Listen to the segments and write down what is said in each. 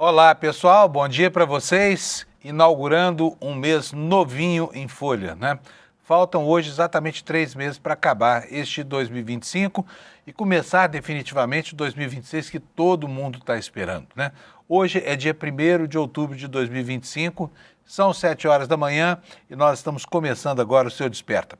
Olá, pessoal, bom dia para vocês. Inaugurando um mês novinho em folha, né? Faltam hoje exatamente 3 meses para acabar este 2025 e começar definitivamente o 2026 que todo mundo está esperando, né? Hoje é dia 1º de outubro de 2025, são 7 horas da manhã e nós estamos começando agora o seu Desperta.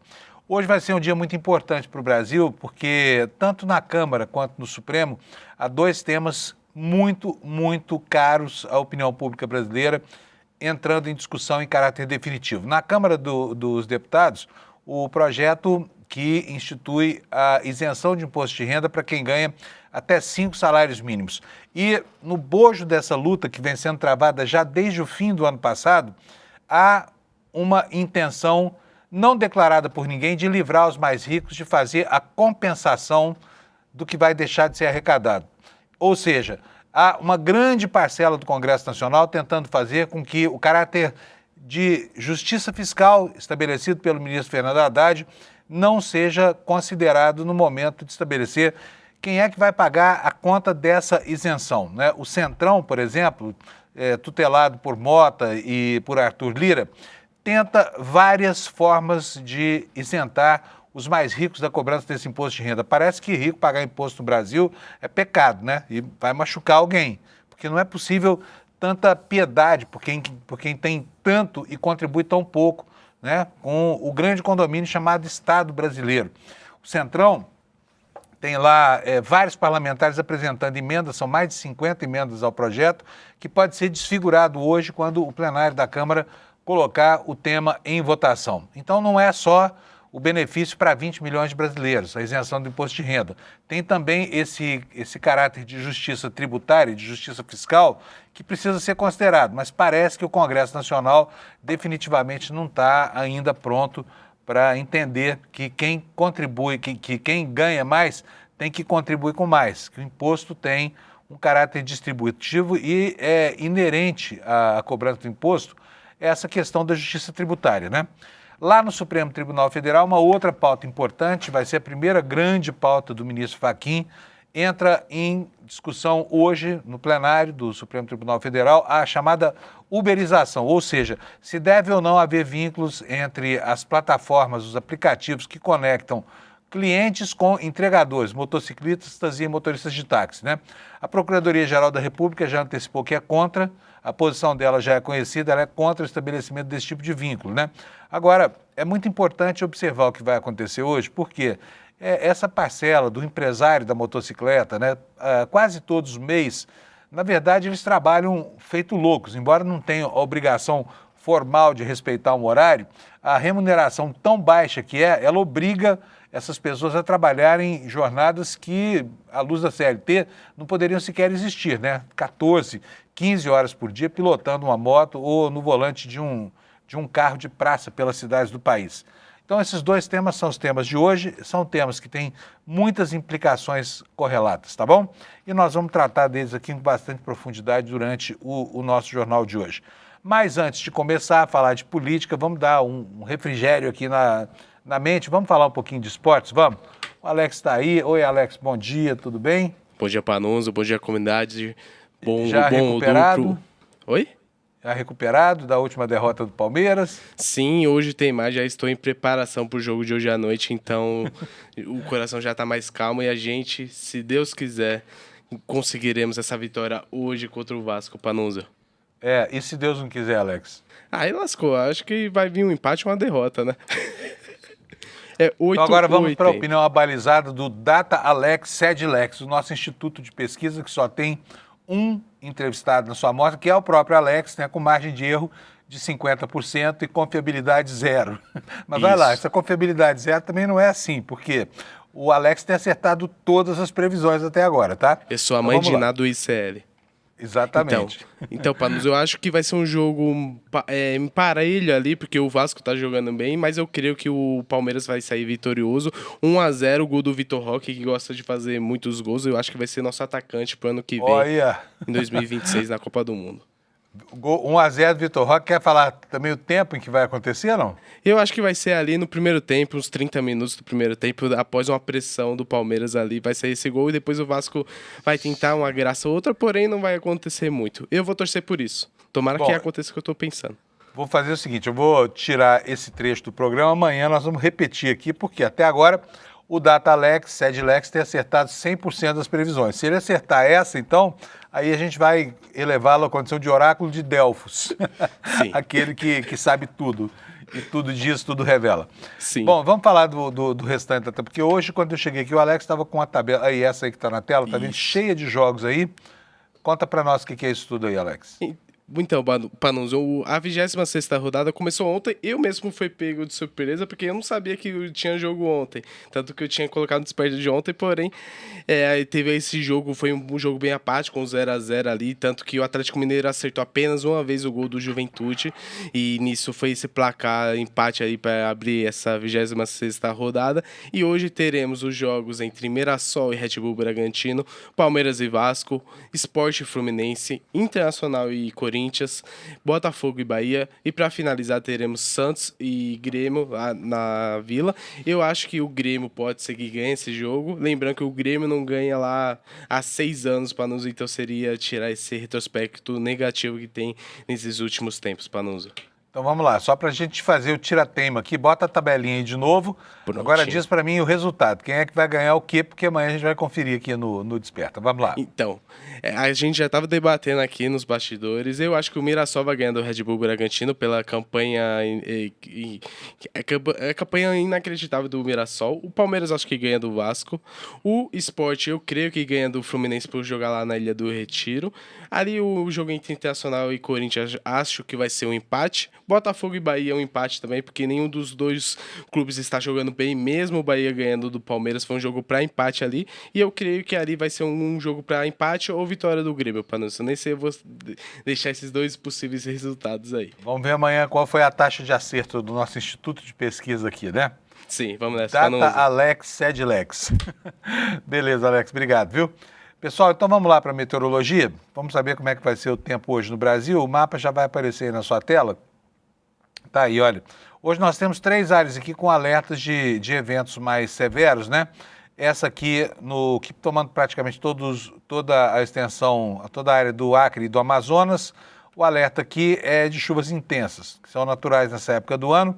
Hoje vai ser um dia muito importante para o Brasil, porque tanto na Câmara quanto no Supremo há dois temas muito caros à opinião pública brasileira, entrando em discussão em caráter definitivo. Na Câmara dos Deputados, o projeto que institui a isenção de imposto de renda para quem ganha até 5 salários mínimos. E no bojo dessa luta que vem sendo travada já desde o fim do ano passado, há uma intenção não declarada por ninguém de livrar os mais ricos de fazer a compensação do que vai deixar de ser arrecadado. Ou seja, há uma grande parcela do Congresso Nacional tentando fazer com que o caráter de justiça fiscal estabelecido pelo ministro Fernando Haddad não seja considerado no momento de estabelecer quem é que vai pagar a conta dessa isenção, né? O Centrão, por exemplo, tutelado por Mota e por Arthur Lira, tenta várias formas de isentar os mais ricos da cobrança desse imposto de renda. Parece que rico pagar imposto no Brasil é pecado, né? E vai machucar alguém, porque não é possível tanta piedade por quem tem tanto e contribui tão pouco, né? Com o grande condomínio chamado Estado brasileiro. O Centrão tem lá vários parlamentares apresentando emendas, são mais de 50 emendas ao projeto, que pode ser desfigurado hoje quando o plenário da Câmara colocar o tema em votação. Então não é só o benefício para 20 milhões de brasileiros, a isenção do imposto de renda. Tem também esse caráter de justiça tributária, de justiça fiscal, que precisa ser considerado, mas parece que o Congresso Nacional definitivamente não está ainda pronto para entender que quem contribui, que quem ganha mais tem que contribuir com mais, que o imposto tem um caráter distributivo e é inerente à cobrança do imposto essa questão da justiça tributária, né? Lá no Supremo Tribunal Federal, uma outra pauta importante, vai ser a primeira grande pauta do ministro Fachin, entra em discussão hoje no plenário do Supremo Tribunal Federal a chamada uberização, ou seja, se deve ou não haver vínculos entre as plataformas, os aplicativos que conectam clientes com entregadores, motociclistas e motoristas de táxi, né? A Procuradoria-Geral da República já antecipou que é contra, a posição dela já é conhecida, ela é contra o estabelecimento desse tipo de vínculo, né? Agora, é muito importante observar o que vai acontecer hoje, porque essa parcela do empresário da motocicleta, né, quase todos os mês, na verdade, eles trabalham feito loucos, embora não tenham a obrigação formal de respeitar um horário, a remuneração tão baixa que ela obriga essas pessoas a trabalharem jornadas que, à luz da CLT, não poderiam sequer existir, né? 14, 15 horas por dia pilotando uma moto ou no volante de um carro de praça pelas cidades do país. Então, esses dois temas são os temas de hoje, são temas que têm muitas implicações correlatas, tá bom? E nós vamos tratar deles aqui com bastante profundidade durante o nosso jornal de hoje. Mas antes de começar a falar de política, vamos dar um refrigério aqui na mente, vamos falar um pouquinho de esportes, vamos? O Alex está aí. Oi, Alex, bom dia, tudo bem? Bom dia, Panunzio, bom dia, comunidade. Já recuperado? Duplo. Oi? Já recuperado da última derrota do Palmeiras? Sim, hoje tem mais, já estou em preparação para o jogo de hoje à noite, então o coração já está mais calmo e a gente, se Deus quiser, conseguiremos essa vitória hoje contra o Vasco, Panunzio. E se Deus não quiser, Alex? Aí lascou, acho que vai vir um empate ou uma derrota, né? Então agora vamos para a opinião abalizada do Data Alex Sedlex, o nosso instituto de pesquisa que só tem um entrevistado na sua amostra, que é o próprio Alex, né, com margem de erro de 50% e confiabilidade zero. Mas vai lá, essa confiabilidade zero também não é assim, porque o Alex tem acertado todas as previsões até agora, tá? Eu sou a mãe de Iná do ICL. Exatamente. Então, Panos, eu acho que vai ser um jogo parelho ali, porque o Vasco tá jogando bem, mas eu creio que o Palmeiras vai sair vitorioso. 1-0, o gol do Vitor Roque, que gosta de fazer muitos gols. Eu acho que vai ser nosso atacante pro ano que vem, em 2026, na Copa do Mundo. 1 a 0 Vitor Roque. Quer falar também o tempo em que vai acontecer, não? Eu acho que vai ser ali no primeiro tempo, uns 30 minutos do primeiro tempo, após uma pressão do Palmeiras ali, vai sair esse gol e depois o Vasco vai tentar uma graça ou outra, porém não vai acontecer muito. Eu vou torcer por isso. Tomara que aconteça o que eu tô pensando. Vou fazer o seguinte, eu vou tirar esse trecho do programa, amanhã nós vamos repetir aqui, porque até agora o DataLex, SEDLex, tem acertado 100% das previsões. Se ele acertar essa, então, aí a gente vai elevá-lo à condição de oráculo de Delfos. Sim. Aquele que sabe tudo, e tudo diz, tudo revela. Sim. Bom, vamos falar do restante, porque hoje, quando eu cheguei aqui, o Alex estava com a tabela, aí essa aí que está na tela, está vendo, cheia de jogos aí. Conta para nós o que é isso tudo aí, Alex. Então, Panunzio, a 26ª rodada começou ontem. Eu mesmo fui pego de surpresa, porque eu não sabia que tinha jogo ontem. Tanto que eu tinha colocado no desperto de ontem, porém, teve esse jogo, foi um jogo bem apático, um 0-0 ali. Tanto que o Atlético Mineiro acertou apenas uma vez o gol do Juventude. E nisso foi esse placar, empate aí para abrir essa 26ª rodada. E hoje teremos os jogos entre Mirassol e Red Bull Bragantino, Palmeiras e Vasco, Sport e Fluminense, Internacional e Corinthians, Botafogo e Bahia, e para finalizar teremos Santos e Grêmio na Vila. Eu acho que o Grêmio pode ser que ganhe esse jogo, lembrando que o Grêmio não ganha lá há 6 anos, Panuso, então seria tirar esse retrospecto negativo que tem nesses últimos tempos, Panuso. Então vamos lá, só para a gente fazer o tira-teima aqui, bota a tabelinha aí de novo. Prontinho. Agora diz para mim o resultado, quem é que vai ganhar o quê, porque amanhã a gente vai conferir aqui no Desperta. Vamos lá. Então, a gente já estava debatendo aqui nos bastidores, eu acho que o Mirassol vai ganhar do Red Bull Bragantino pela campanha, a campanha inacreditável do Mirassol. O Palmeiras acho que ganha do Vasco. O Sport eu creio que ganha do Fluminense por jogar lá na Ilha do Retiro. Ali o jogo entre Internacional e Corinthians acho que vai ser um empate. Botafogo e Bahia é um empate também, porque nenhum dos dois clubes está jogando bem, mesmo o Bahia ganhando do Palmeiras, foi um jogo para empate ali, e eu creio que ali vai ser um jogo para empate ou vitória do Grêmio, Panúcio. Nem sei, eu vou deixar esses dois possíveis resultados aí. Vamos ver amanhã qual foi a taxa de acerto do nosso Instituto de Pesquisa aqui, né? Sim, vamos nessa. DataLex, SEDLex. Beleza, Alex, obrigado, viu? Pessoal, então vamos lá para a meteorologia. Vamos saber como é que vai ser o tempo hoje no Brasil. O mapa já vai aparecer aí na sua tela. Tá aí, olha. Hoje nós temos 3 áreas aqui com alertas de eventos mais severos, né? Essa aqui, tomando praticamente toda a extensão, toda a área do Acre e do Amazonas. O alerta aqui é de chuvas intensas, que são naturais nessa época do ano.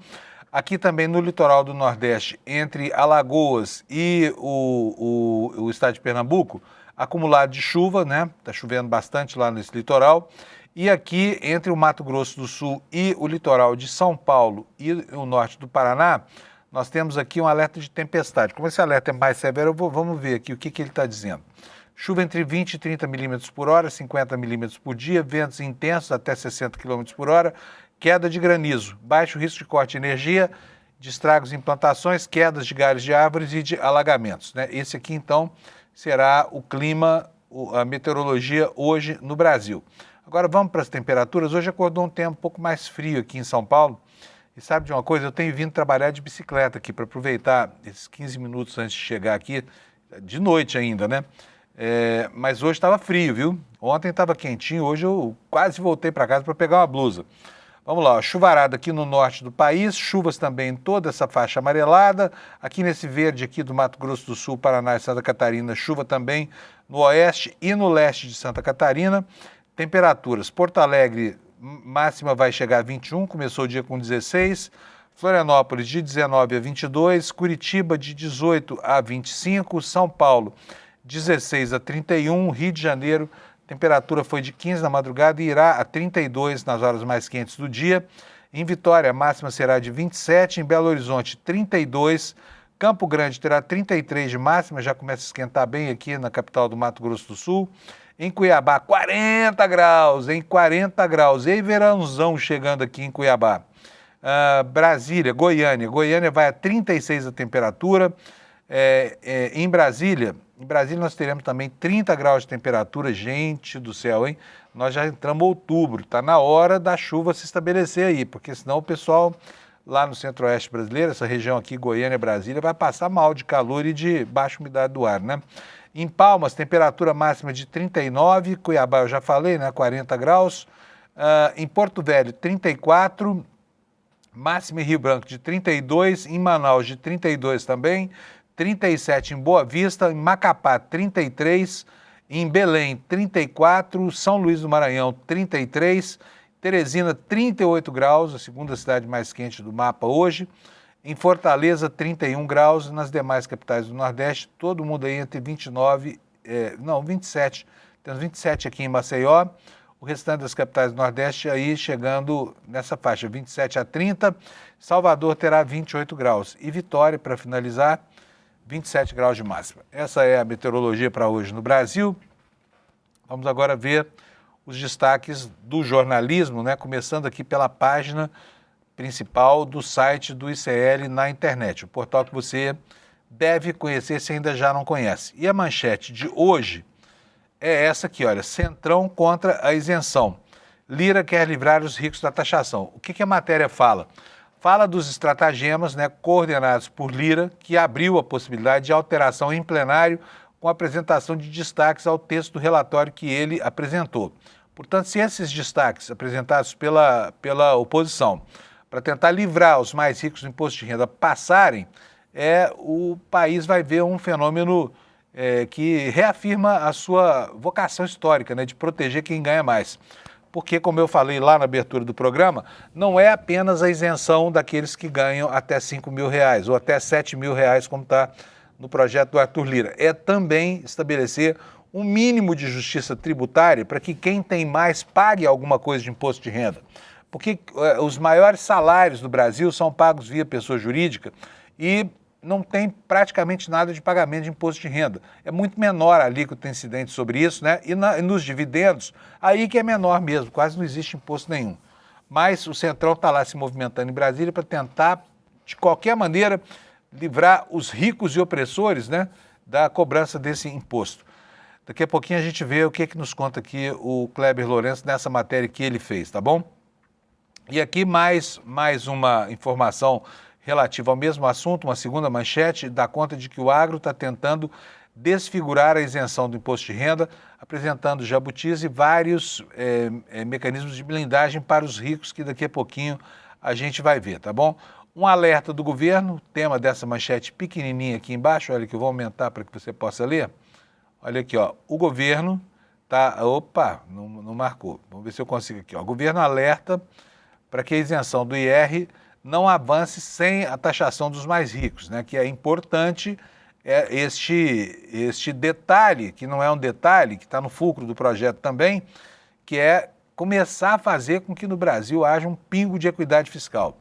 Aqui também no litoral do Nordeste, entre Alagoas e o estado de Pernambuco, acumulado de chuva, né? Está chovendo bastante lá nesse litoral. E aqui, entre o Mato Grosso do Sul e o litoral de São Paulo e o norte do Paraná, nós temos aqui um alerta de tempestade. Como esse alerta é mais severo, vamos ver aqui o que ele está dizendo. Chuva entre 20 e 30 milímetros por hora, 50 milímetros por dia, ventos intensos até 60 quilômetros por hora, queda de granizo, baixo risco de corte de energia, de estragos em plantações, quedas de galhos de árvores e de alagamentos, né? Esse aqui, então, será o clima, a meteorologia hoje no Brasil. Agora vamos para as temperaturas. Hoje acordou um tempo um pouco mais frio aqui em São Paulo. E sabe de uma coisa? Eu tenho vindo trabalhar de bicicleta aqui para aproveitar esses 15 minutos antes de chegar aqui, de noite ainda, né? Mas hoje estava frio, viu? Ontem estava quentinho, hoje eu quase voltei para casa para pegar uma blusa. Vamos lá, ó, chuvarada aqui no norte do país, chuvas também em toda essa faixa amarelada. Aqui nesse verde aqui do Mato Grosso do Sul, Paraná e Santa Catarina, chuva também no oeste e no leste de Santa Catarina. Temperaturas, Porto Alegre, máxima vai chegar a 21, começou o dia com 16, Florianópolis de 19 a 22, Curitiba de 18 a 25, São Paulo 16 a 31, Rio de Janeiro, temperatura foi de 15 na madrugada e irá a 32 nas horas mais quentes do dia. Em Vitória, a máxima será de 27, em Belo Horizonte 32, Campo Grande terá 33 de máxima, já começa a esquentar bem aqui na capital do Mato Grosso do Sul. Em Cuiabá, 40 graus, em 40 graus. E aí, verãozão chegando aqui em Cuiabá. Brasília, Goiânia vai a 36 a temperatura. Em Brasília nós teremos também 30 graus de temperatura. Gente do céu, hein? Nós já entramos em outubro, está na hora da chuva se estabelecer aí, porque senão o pessoal lá no centro-oeste brasileiro, essa região aqui, Goiânia, Brasília, vai passar mal de calor e de baixa umidade do ar, né? Em Palmas, temperatura máxima de 39, Cuiabá eu já falei, né, 40 graus, Em Porto Velho, 34, máxima em Rio Branco de 32, em Manaus de 32 também, 37 em Boa Vista, em Macapá 33, em Belém 34, São Luís do Maranhão 33, Teresina 38 graus, a segunda cidade mais quente do mapa hoje, em Fortaleza 31 graus, nas demais capitais do Nordeste, todo mundo aí entre 27, temos 27 aqui em Maceió, o restante das capitais do Nordeste aí chegando nessa faixa, 27 a 30, Salvador terá 28 graus e Vitória, para finalizar, 27 graus de máxima. Essa é a meteorologia para hoje no Brasil. Vamos agora ver os destaques do jornalismo, né? Começando aqui pela página principal do site do ICL na internet, o portal que você deve conhecer se ainda já não conhece. E a manchete de hoje é essa aqui, olha, Centrão contra a isenção. Lira quer livrar os ricos da taxação. O que a matéria fala? Fala dos estratagemas, né, coordenados por Lira, que abriu a possibilidade de alteração em plenário com a apresentação de destaques ao texto do relatório que ele apresentou. Portanto, se esses destaques apresentados pela oposição para tentar livrar os mais ricos do imposto de renda passarem, o país vai ver um fenômeno que reafirma a sua vocação histórica, né, de proteger quem ganha mais. Porque, como eu falei lá na abertura do programa, não é apenas a isenção daqueles que ganham até R$5.000 ou até R$7.000, como está no projeto do Arthur Lira. É também estabelecer um mínimo de justiça tributária para que quem tem mais pague alguma coisa de imposto de renda. Porque os maiores salários do Brasil são pagos via pessoa jurídica e não tem praticamente nada de pagamento de imposto de renda. É muito menor a alíquota incidente sobre isso, né? E nos dividendos, aí que é menor mesmo, quase não existe imposto nenhum. Mas o Centrão está lá se movimentando em Brasília para tentar, de qualquer maneira, livrar os ricos e opressores, né, da cobrança desse imposto. Daqui a pouquinho a gente vê o que nos conta aqui o Kleber Lourenço nessa matéria que ele fez, tá bom? E aqui mais uma informação relativa ao mesmo assunto, uma segunda manchete, dá conta de que o agro está tentando desfigurar a isenção do imposto de renda, apresentando jabutis e vários mecanismos de blindagem para os ricos, que daqui a pouquinho a gente vai ver, tá bom? Um alerta do governo, tema dessa manchete pequenininha aqui embaixo, olha que eu vou aumentar para que você possa ler. Olha aqui, ó, o governo está... Opa, não marcou. Vamos ver se eu consigo aqui, ó. O governo alerta para que a isenção do IR não avance sem a taxação dos mais ricos, né? Que é importante este detalhe, que não é um detalhe, que está no fulcro do projeto também, que é começar a fazer com que no Brasil haja um pingo de equidade fiscal.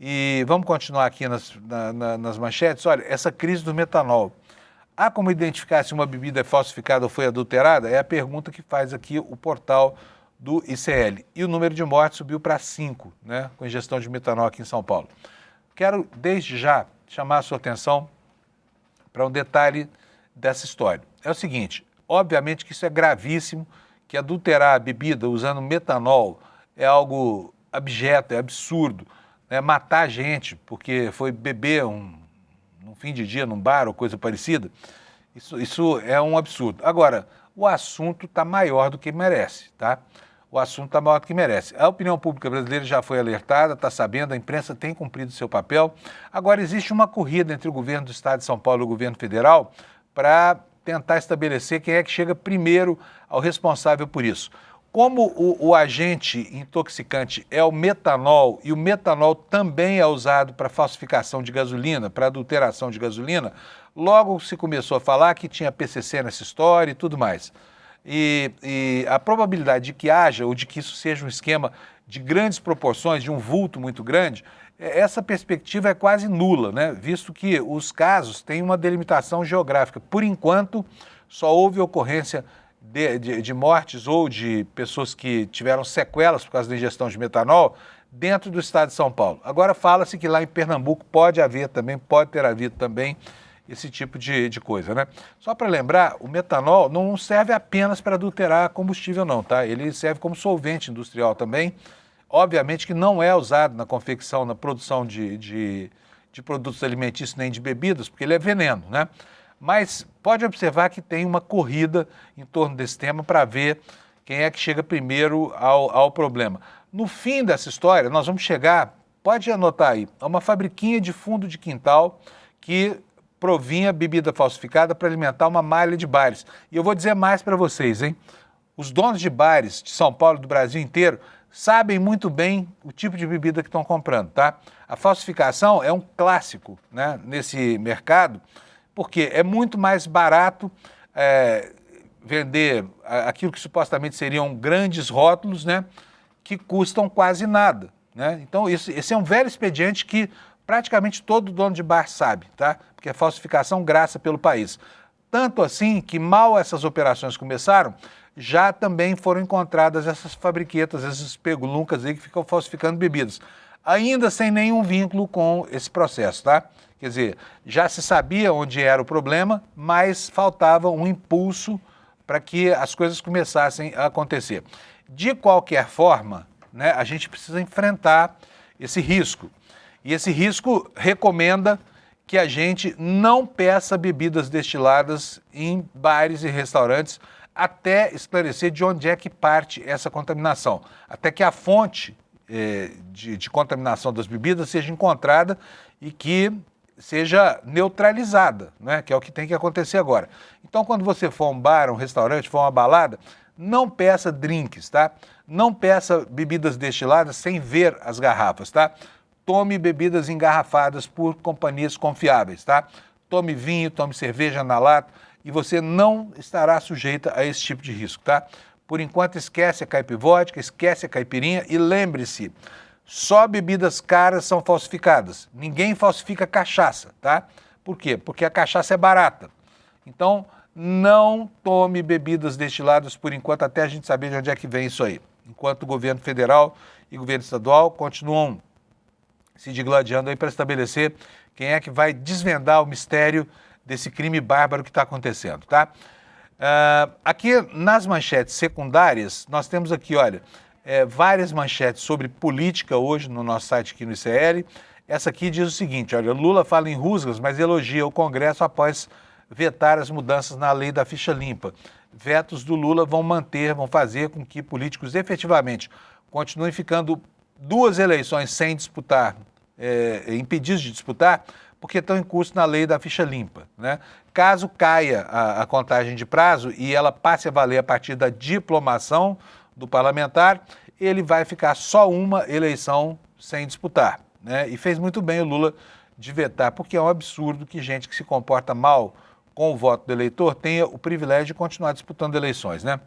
E vamos continuar aqui nas manchetes. Olha, essa crise do metanol. Há como identificar se uma bebida é falsificada ou foi adulterada? É a pergunta que faz aqui o portal do ICL. E o número de mortes subiu para 5, né, com ingestão de metanol aqui em São Paulo. Quero, desde já, chamar a sua atenção para um detalhe dessa história. É o seguinte, obviamente que isso é gravíssimo, que adulterar a bebida usando metanol é algo abjeto, é absurdo, né, matar gente porque foi beber num fim de dia num bar ou coisa parecida, isso é um absurdo. Agora, o assunto está maior do que merece, tá? O assunto está maior do que merece. A opinião pública brasileira já foi alertada, está sabendo, a imprensa tem cumprido seu papel. Agora, existe uma corrida entre o governo do Estado de São Paulo e o governo federal para tentar estabelecer quem é que chega primeiro ao responsável por isso. Como o agente intoxicante é o metanol, e o metanol também é usado para falsificação de gasolina, para adulteração de gasolina, logo se começou a falar que tinha PCC nessa história e tudo mais. E a probabilidade de que haja, ou de que isso seja um esquema de grandes proporções, de um vulto muito grande, essa perspectiva é quase nula, né? Visto que os casos têm uma delimitação geográfica. Por enquanto, só houve ocorrência de mortes ou de pessoas que tiveram sequelas por causa da ingestão de metanol dentro do estado de São Paulo. Agora fala-se que lá em Pernambuco pode ter havido também esse tipo de coisa, né? Só para lembrar, o metanol não serve apenas para adulterar combustível não, tá? Ele serve como solvente industrial também. Obviamente que não é usado na confecção, na produção de produtos alimentícios nem de bebidas, porque ele é veneno, né? Mas pode observar que tem uma corrida em torno desse tema para ver quem é que chega primeiro ao problema. No fim dessa história, nós vamos chegar, pode anotar aí, a uma fabriquinha de fundo de quintal que provinha bebida falsificada para alimentar uma malha de bares. E eu vou dizer mais para vocês, hein? Os donos de bares de São Paulo e do Brasil inteiro sabem muito bem o tipo de bebida que estão comprando, tá? A falsificação é um clássico, né, nesse mercado, porque é muito mais barato vender aquilo que supostamente seriam grandes rótulos, né, que custam quase nada, né? Então, esse é um velho expediente que praticamente todo dono de bar sabe, tá? Porque a falsificação graça pelo país. Tanto assim que mal essas operações começaram, já também foram encontradas essas fabriquetas, esses peguluncas aí que ficam falsificando bebidas, ainda sem nenhum vínculo com esse processo, tá? Quer dizer, já se sabia onde era o problema, mas faltava um impulso para que as coisas começassem a acontecer. De qualquer forma, né, a gente precisa enfrentar esse risco. E esse risco recomenda que a gente não peça bebidas destiladas em bares e restaurantes até esclarecer de onde é que parte essa contaminação, até que a fonte de contaminação das bebidas seja encontrada e que seja neutralizada, né? Que é o que tem que acontecer agora. Então, quando você for a um bar, um restaurante, for a uma balada, não peça drinks, tá? Não peça bebidas destiladas sem ver as garrafas, tá? Tome bebidas engarrafadas por companhias confiáveis, tá? Tome vinho, tome cerveja na lata e você não estará sujeita a esse tipo de risco, tá? Por enquanto, esquece a caipivódica, esquece a caipirinha e lembre-se, só bebidas caras são falsificadas. Ninguém falsifica cachaça, tá? Por quê? Porque a cachaça é barata. Então, não tome bebidas destiladas por enquanto, até a gente saber de onde é que vem isso aí. Enquanto o governo federal e o governo estadual continuam se digladiando aí para estabelecer quem é que vai desvendar o mistério desse crime bárbaro que está acontecendo, tá? Aqui nas manchetes secundárias, nós temos aqui, olha, várias manchetes sobre política hoje no nosso site aqui no ICL. Essa aqui diz o seguinte, olha, Lula fala em rusgas, mas elogia o Congresso após vetar as mudanças na lei da ficha limpa. Vetos do Lula vão fazer com que políticos efetivamente continuem ficando 2 eleições sem disputar, impedidos de disputar, porque estão em curso na lei da ficha limpa, né? Caso caia a contagem de prazo e ela passe a valer a partir da diplomação do parlamentar, ele vai ficar só uma eleição sem disputar, né? E fez muito bem o Lula de vetar, porque é um absurdo que gente que se comporta mal com o voto do eleitor tenha o privilégio de continuar disputando eleições, né?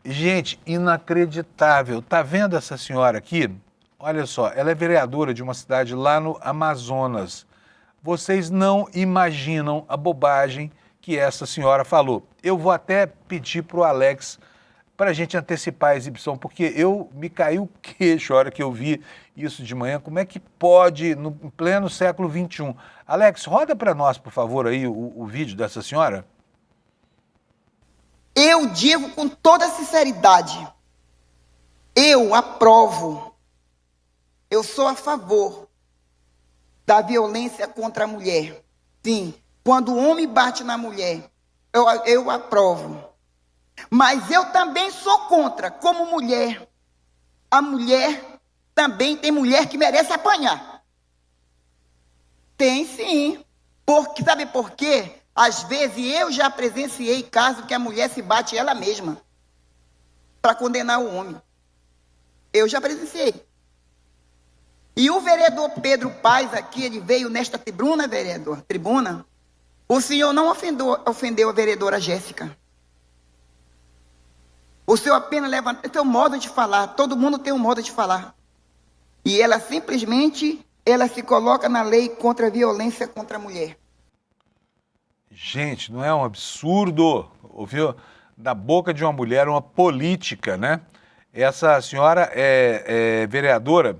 Gente, inacreditável. Tá vendo essa senhora aqui? Olha só, ela é vereadora de uma cidade lá no Amazonas. Vocês não imaginam a bobagem que essa senhora falou. Eu vou até pedir para o Alex para a gente antecipar a exibição, porque me caiu o queixo a hora que eu vi isso de manhã. Como é que pode, no pleno século XXI? Alex, roda para nós, por favor, aí o vídeo dessa senhora. Eu digo com toda sinceridade, eu aprovo, eu sou a favor da violência contra a mulher. Sim, quando o homem bate na mulher, eu aprovo. Mas eu também sou contra, como mulher. A mulher também tem mulher que merece apanhar. Tem sim. Sabe por quê? Às vezes eu já presenciei casos que a mulher se bate ela mesma para condenar o homem. Eu já presenciei. E o vereador Pedro Paes aqui, ele veio nesta tribuna, vereador, o senhor não ofendeu a vereadora Jéssica. O senhor apenas levantou seu modo de falar, todo mundo tem um modo de falar. E ela simplesmente, se coloca na lei contra a violência contra a mulher. Gente, não é um absurdo, ouviu? Da boca de uma mulher, uma política, né? Essa senhora é vereadora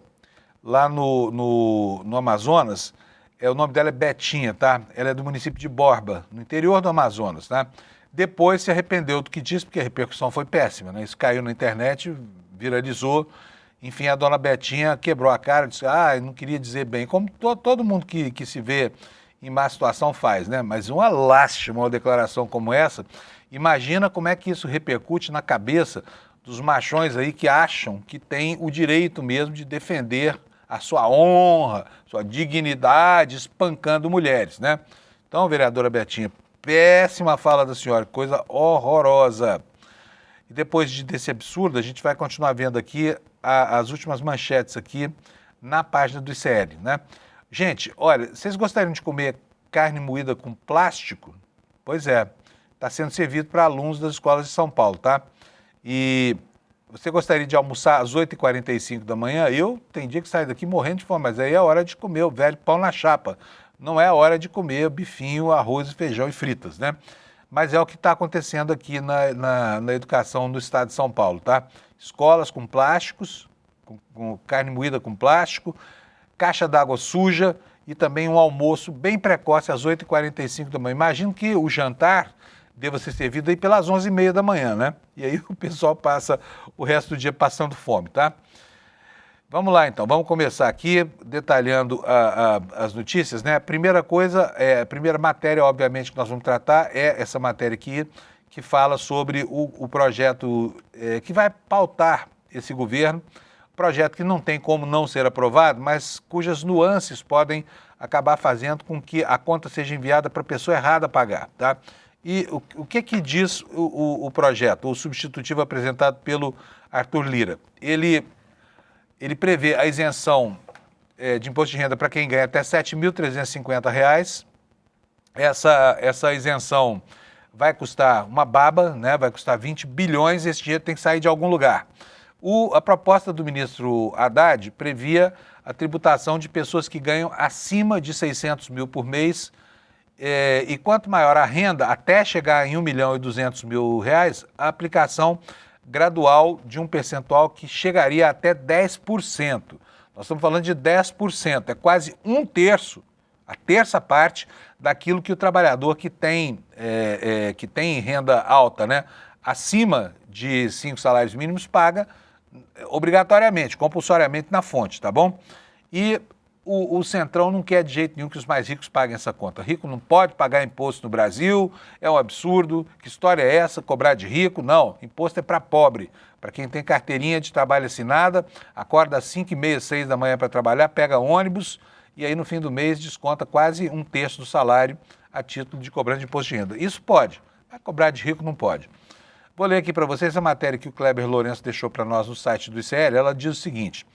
lá no Amazonas, o nome dela é Betinha, tá? Ela é do município de Borba, no interior do Amazonas, tá? Depois se arrependeu do que disse, porque a repercussão foi péssima, né? Isso caiu na internet, viralizou. Enfim, a dona Betinha quebrou a cara, disse, eu não queria dizer bem. Como todo mundo que se vê em má situação faz, né? Mas uma lástima uma declaração como essa. Imagina como é que isso repercute na cabeça dos machões aí que acham que tem o direito mesmo de defender a sua honra, sua dignidade, espancando mulheres, né? Então, vereadora Betinha, péssima fala da senhora, coisa horrorosa. E depois desse absurdo, a gente vai continuar vendo aqui as últimas manchetes aqui na página do ICL, né? Gente, olha, vocês gostariam de comer carne moída com plástico? Pois é, está sendo servido para alunos das escolas de São Paulo, tá? E você gostaria de almoçar às 8h45 da manhã? Eu tem dia que saio daqui morrendo de fome, mas aí é a hora de comer o velho pão na chapa. Não é a hora de comer bifinho, arroz, feijão e fritas, né? Mas é o que está acontecendo aqui na educação no estado de São Paulo, tá? Escolas com plásticos, com carne moída com plástico, caixa d'água suja e também um almoço bem precoce às 8h45 da manhã. Imagino que o jantar deva ser servido aí pelas 11h30 da manhã, né? E aí o pessoal passa o resto do dia passando fome, tá? Vamos lá, então. Vamos começar aqui detalhando as notícias, né? A primeira coisa, a primeira matéria, obviamente, que nós vamos tratar é essa matéria aqui, que fala sobre o projeto que vai pautar esse governo, projeto que não tem como não ser aprovado, mas cujas nuances podem acabar fazendo com que a conta seja enviada para a pessoa errada pagar, tá? E o que diz o projeto, o substitutivo apresentado pelo Arthur Lira? Ele prevê a isenção de imposto de renda para quem ganha até R$ 7.350. Essa isenção vai custar uma baba, né? Vai custar 20 bilhões, esse dinheiro tem que sair de algum lugar. A proposta do ministro Haddad previa a tributação de pessoas que ganham acima de 600 mil por mês, e quanto maior a renda, até chegar em R$ 1.200.000, a aplicação gradual de um percentual que chegaria até 10%. Nós estamos falando de 10%, é quase um terço, a terça parte daquilo que o trabalhador que tem renda alta, né, acima de 5 salários mínimos, paga obrigatoriamente, compulsoriamente na fonte, tá bom? E o Centrão não quer de jeito nenhum que os mais ricos paguem essa conta. Rico não pode pagar imposto no Brasil, é um absurdo. Que história é essa, cobrar de rico? Não, imposto é para pobre, para quem tem carteirinha de trabalho assinada, acorda às 5h30, 6 da manhã para trabalhar, pega ônibus e aí no fim do mês desconta quase um terço do salário a título de cobrança de imposto de renda. Isso pode, mas cobrar de rico não pode. Vou ler aqui para vocês a matéria que o Kleber Lourenço deixou para nós no site do ICL. Ela diz o seguinte: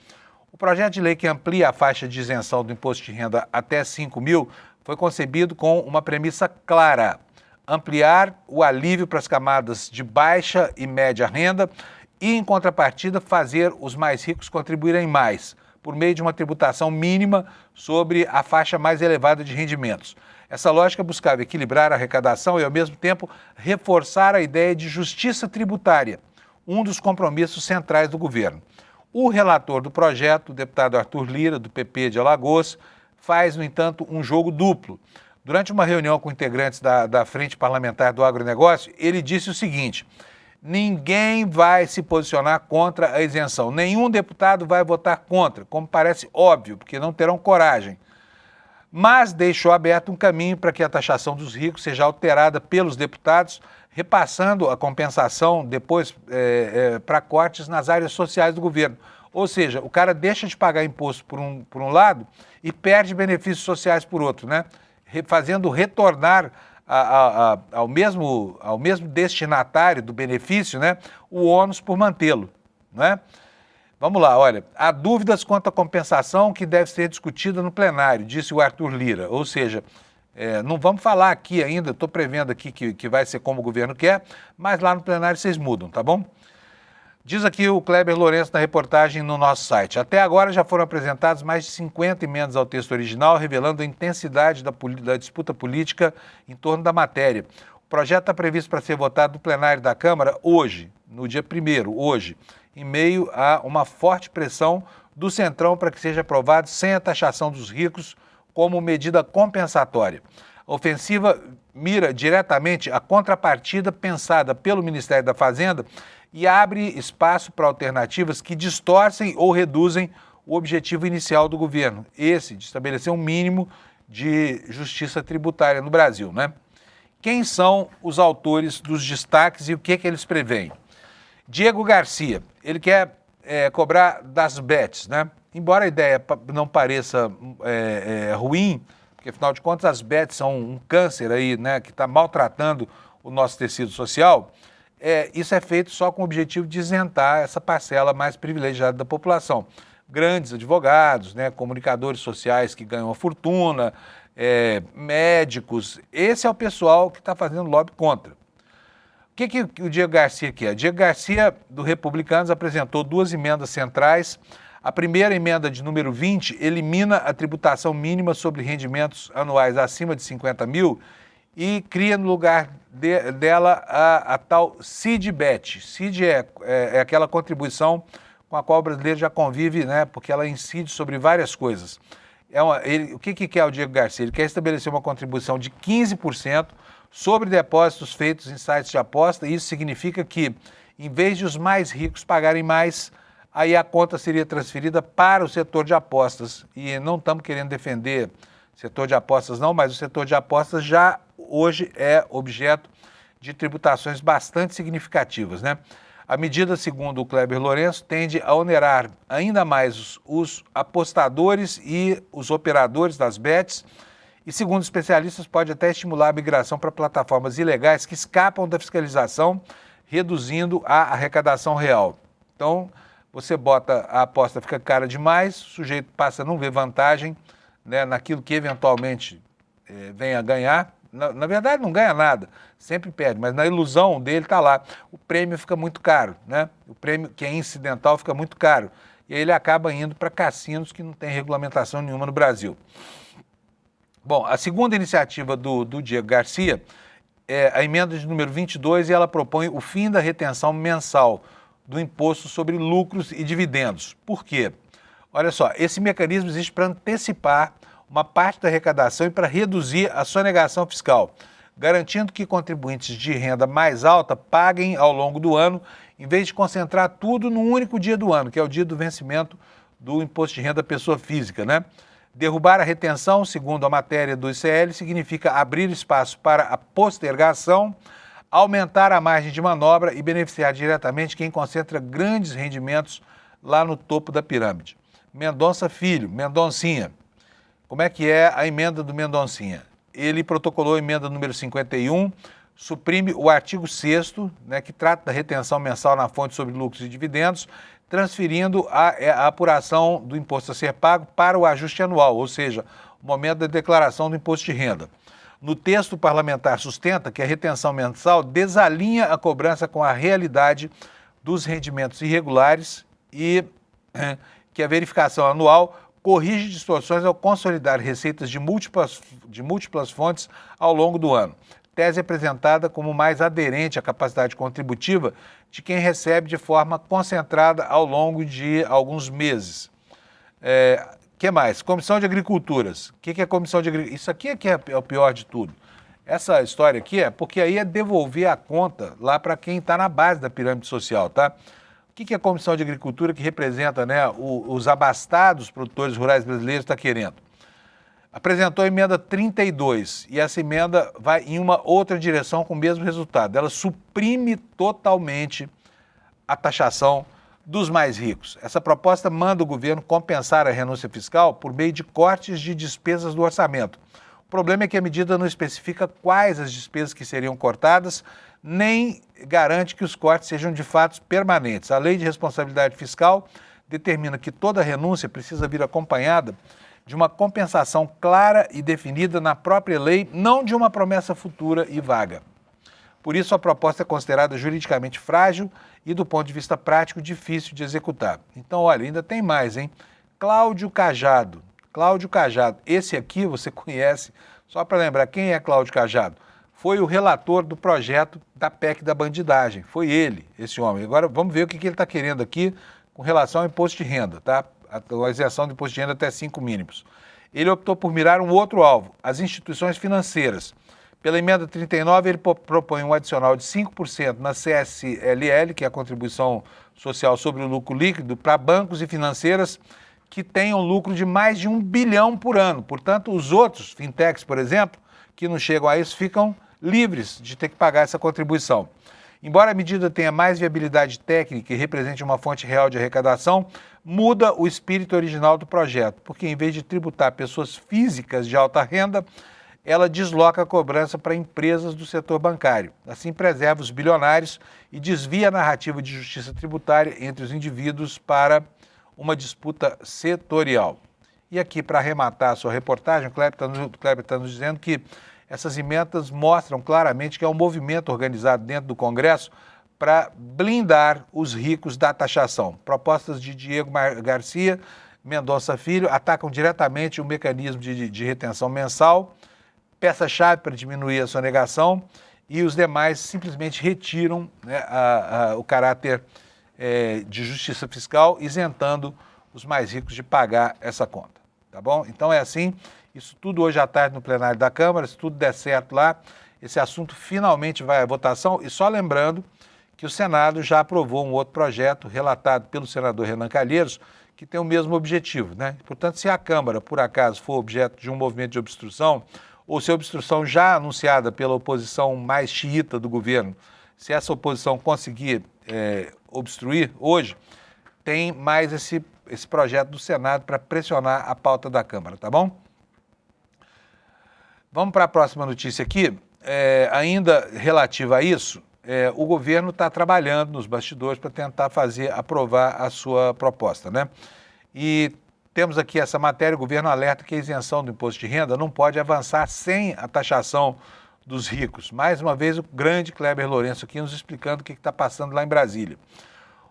o projeto de lei que amplia a faixa de isenção do imposto de renda até 5 mil foi concebido com uma premissa clara: ampliar o alívio para as camadas de baixa e média renda e, em contrapartida, fazer os mais ricos contribuírem mais, por meio de uma tributação mínima sobre a faixa mais elevada de rendimentos. Essa lógica buscava equilibrar a arrecadação e, ao mesmo tempo, reforçar a ideia de justiça tributária, um dos compromissos centrais do governo. O relator do projeto, o deputado Arthur Lira, do PP de Alagoas, faz, no entanto, um jogo duplo. Durante uma reunião com integrantes da Frente Parlamentar do Agronegócio, ele disse o seguinte: ninguém vai se posicionar contra a isenção, nenhum deputado vai votar contra, como parece óbvio, porque não terão coragem. Mas deixou aberto um caminho para que a taxação dos ricos seja alterada pelos deputados, repassando a compensação depois para cortes nas áreas sociais do governo. Ou seja, o cara deixa de pagar imposto por um lado e perde benefícios sociais por outro, né? Fazendo retornar ao mesmo destinatário do benefício, né, o ônus por mantê-lo, né? Vamos lá, olha, há dúvidas quanto à compensação que deve ser discutida no plenário, disse o Arthur Lira. Ou seja, não vamos falar aqui ainda, estou prevendo aqui que vai ser como o governo quer, mas lá no plenário vocês mudam, tá bom? Diz aqui o Kleber Lourenço na reportagem no nosso site: até agora já foram apresentadas mais de 50 emendas ao texto original, revelando a intensidade da disputa política em torno da matéria. O projeto está previsto para ser votado no plenário da Câmara hoje, no dia 1º, hoje, em meio a uma forte pressão do Centrão para que seja aprovado sem a taxação dos ricos como medida compensatória. A ofensiva mira diretamente a contrapartida pensada pelo Ministério da Fazenda e abre espaço para alternativas que distorcem ou reduzem o objetivo inicial do governo, esse de estabelecer um mínimo de justiça tributária no Brasil, né? Quem são os autores dos destaques e o que eles preveem? Diego Garcia, ele quer cobrar das bets, né? Embora a ideia não pareça ruim, porque afinal de contas as bets são um câncer aí, né, que está maltratando o nosso tecido social, isso é feito só com o objetivo de isentar essa parcela mais privilegiada da população. Grandes advogados, né, comunicadores sociais que ganham uma fortuna, médicos, esse é o pessoal que está fazendo lobby contra. O que o Diego Garcia quer? O Diego Garcia, do Republicanos, apresentou 2 emendas centrais. A primeira emenda, de número 20, elimina a tributação mínima sobre rendimentos anuais acima de 50 mil e cria no lugar dela a tal CID-BET. CID é aquela contribuição com a qual o brasileiro já convive, né, porque ela incide sobre várias coisas. O que quer o Diego Garcia? Ele quer estabelecer uma contribuição de 15% sobre depósitos feitos em sites de aposta. Isso significa que, em vez de os mais ricos pagarem mais, aí a conta seria transferida para o setor de apostas. E não estamos querendo defender o setor de apostas não, mas o setor de apostas já hoje é objeto de tributações bastante significativas, né? A medida, segundo o Kleber Lourenço, tende a onerar ainda mais os apostadores e os operadores das bets e, segundo especialistas, pode até estimular a migração para plataformas ilegais que escapam da fiscalização, reduzindo a arrecadação real. Então, você bota a aposta, fica cara demais, o sujeito passa a não ver vantagem, né, naquilo que eventualmente venha a ganhar. Na verdade, não ganha nada, sempre perde, mas na ilusão dele está lá. O prêmio fica muito caro, né? O prêmio que é incidental fica muito caro. E aí ele acaba indo para cassinos que não tem regulamentação nenhuma no Brasil. Bom, a segunda iniciativa do Diego Garcia é a emenda de número 22 e ela propõe o fim da retenção mensal do imposto sobre lucros e dividendos. Por quê? Olha só, esse mecanismo existe para antecipar uma parte da arrecadação e para reduzir a sonegação fiscal, garantindo que contribuintes de renda mais alta paguem ao longo do ano, em vez de concentrar tudo num único dia do ano, que é o dia do vencimento do imposto de renda pessoa física, né? Derrubar a retenção, segundo a matéria do ICL, significa abrir espaço para a postergação, aumentar a margem de manobra e beneficiar diretamente quem concentra grandes rendimentos lá no topo da pirâmide. Mendonça Filho, Mendoncinha. Como é que é a emenda do Mendoncinha? Ele protocolou a emenda número 51, suprime o artigo 6º, né, que trata da retenção mensal na fonte sobre lucros e dividendos, transferindo a apuração do imposto a ser pago para o ajuste anual, ou seja, o momento da declaração do imposto de renda. No texto, o parlamentar sustenta que a retenção mensal desalinha a cobrança com a realidade dos rendimentos irregulares e que a verificação anual corrige distorções ao consolidar receitas de múltiplas fontes ao longo do ano. Tese apresentada como mais aderente à capacidade contributiva de quem recebe de forma concentrada ao longo de alguns meses. Que mais? Comissão de Agriculturas. O que é a Comissão de Agricultura? Isso aqui é o pior de tudo. Essa história aqui porque aí é devolver a conta lá para quem está na base da pirâmide social, tá? O que a Comissão de Agricultura, que representa, né, os abastados produtores rurais brasileiros, está querendo? Apresentou a emenda 32 e essa emenda vai em uma outra direção com o mesmo resultado. Ela suprime totalmente a taxação dos mais ricos. Essa proposta manda o governo compensar a renúncia fiscal por meio de cortes de despesas do orçamento. O problema é que a medida não especifica quais as despesas que seriam cortadas, nem garante que os cortes sejam de fato permanentes. A Lei de Responsabilidade Fiscal determina que toda renúncia precisa vir acompanhada de uma compensação clara e definida na própria lei, não de uma promessa futura e vaga. Por isso, a proposta é considerada juridicamente frágil e, do ponto de vista prático, difícil de executar. Então, olha, ainda tem mais, hein? Cláudio Cajado. Cláudio Cajado. Esse aqui você conhece, só para lembrar, quem é Cláudio Cajado? Foi o relator do projeto da PEC da bandidagem. Foi ele, esse homem. Agora, vamos ver o que ele está querendo aqui com relação ao imposto de renda, tá? A isenção do imposto de renda até 5 mínimos. Ele optou por mirar um outro alvo, as instituições financeiras. Pela emenda 39, ele propõe um adicional de 5% na CSLL, que é a contribuição social sobre o lucro líquido, para bancos e financeiras que tenham lucro de mais de 1 bilhão por ano. Portanto, os outros fintechs, por exemplo, que não chegam a isso, ficam livres de ter que pagar essa contribuição. Embora a medida tenha mais viabilidade técnica e represente uma fonte real de arrecadação, muda o espírito original do projeto, porque em vez de tributar pessoas físicas de alta renda, ela desloca a cobrança para empresas do setor bancário. Assim, preserva os bilionários e desvia a narrativa de justiça tributária entre os indivíduos para uma disputa setorial. E aqui, para arrematar a sua reportagem, o Kleber está nos dizendo que essas emendas mostram claramente que é um movimento organizado dentro do Congresso para blindar os ricos da taxação. Propostas de Diego Garcia Mendonça Filho atacam diretamente o mecanismo de retenção mensal, peça-chave para diminuir a sonegação, e os demais simplesmente retiram, né, o caráter de justiça fiscal, isentando os mais ricos de pagar essa conta. Tá bom? Então é assim, isso tudo hoje à tarde no plenário da Câmara, se tudo der certo lá, esse assunto finalmente vai à votação. E só lembrando que o Senado já aprovou um outro projeto relatado pelo senador Renan Calheiros, que tem o mesmo objetivo, né? Portanto, se a Câmara, por acaso, for objeto de um movimento de obstrução, ou se a obstrução já anunciada pela oposição mais xiita do governo, se essa oposição conseguir obstruir hoje, tem mais esse projeto do Senado para pressionar a pauta da Câmara, tá bom? Vamos para a próxima notícia aqui. Ainda relativa a isso, o governo está trabalhando nos bastidores para tentar aprovar a sua proposta, né? E temos aqui essa matéria: o governo alerta que a isenção do imposto de renda não pode avançar sem a taxação dos ricos. Mais uma vez, o grande Kleber Lourenço aqui nos explicando o que está passando lá em Brasília.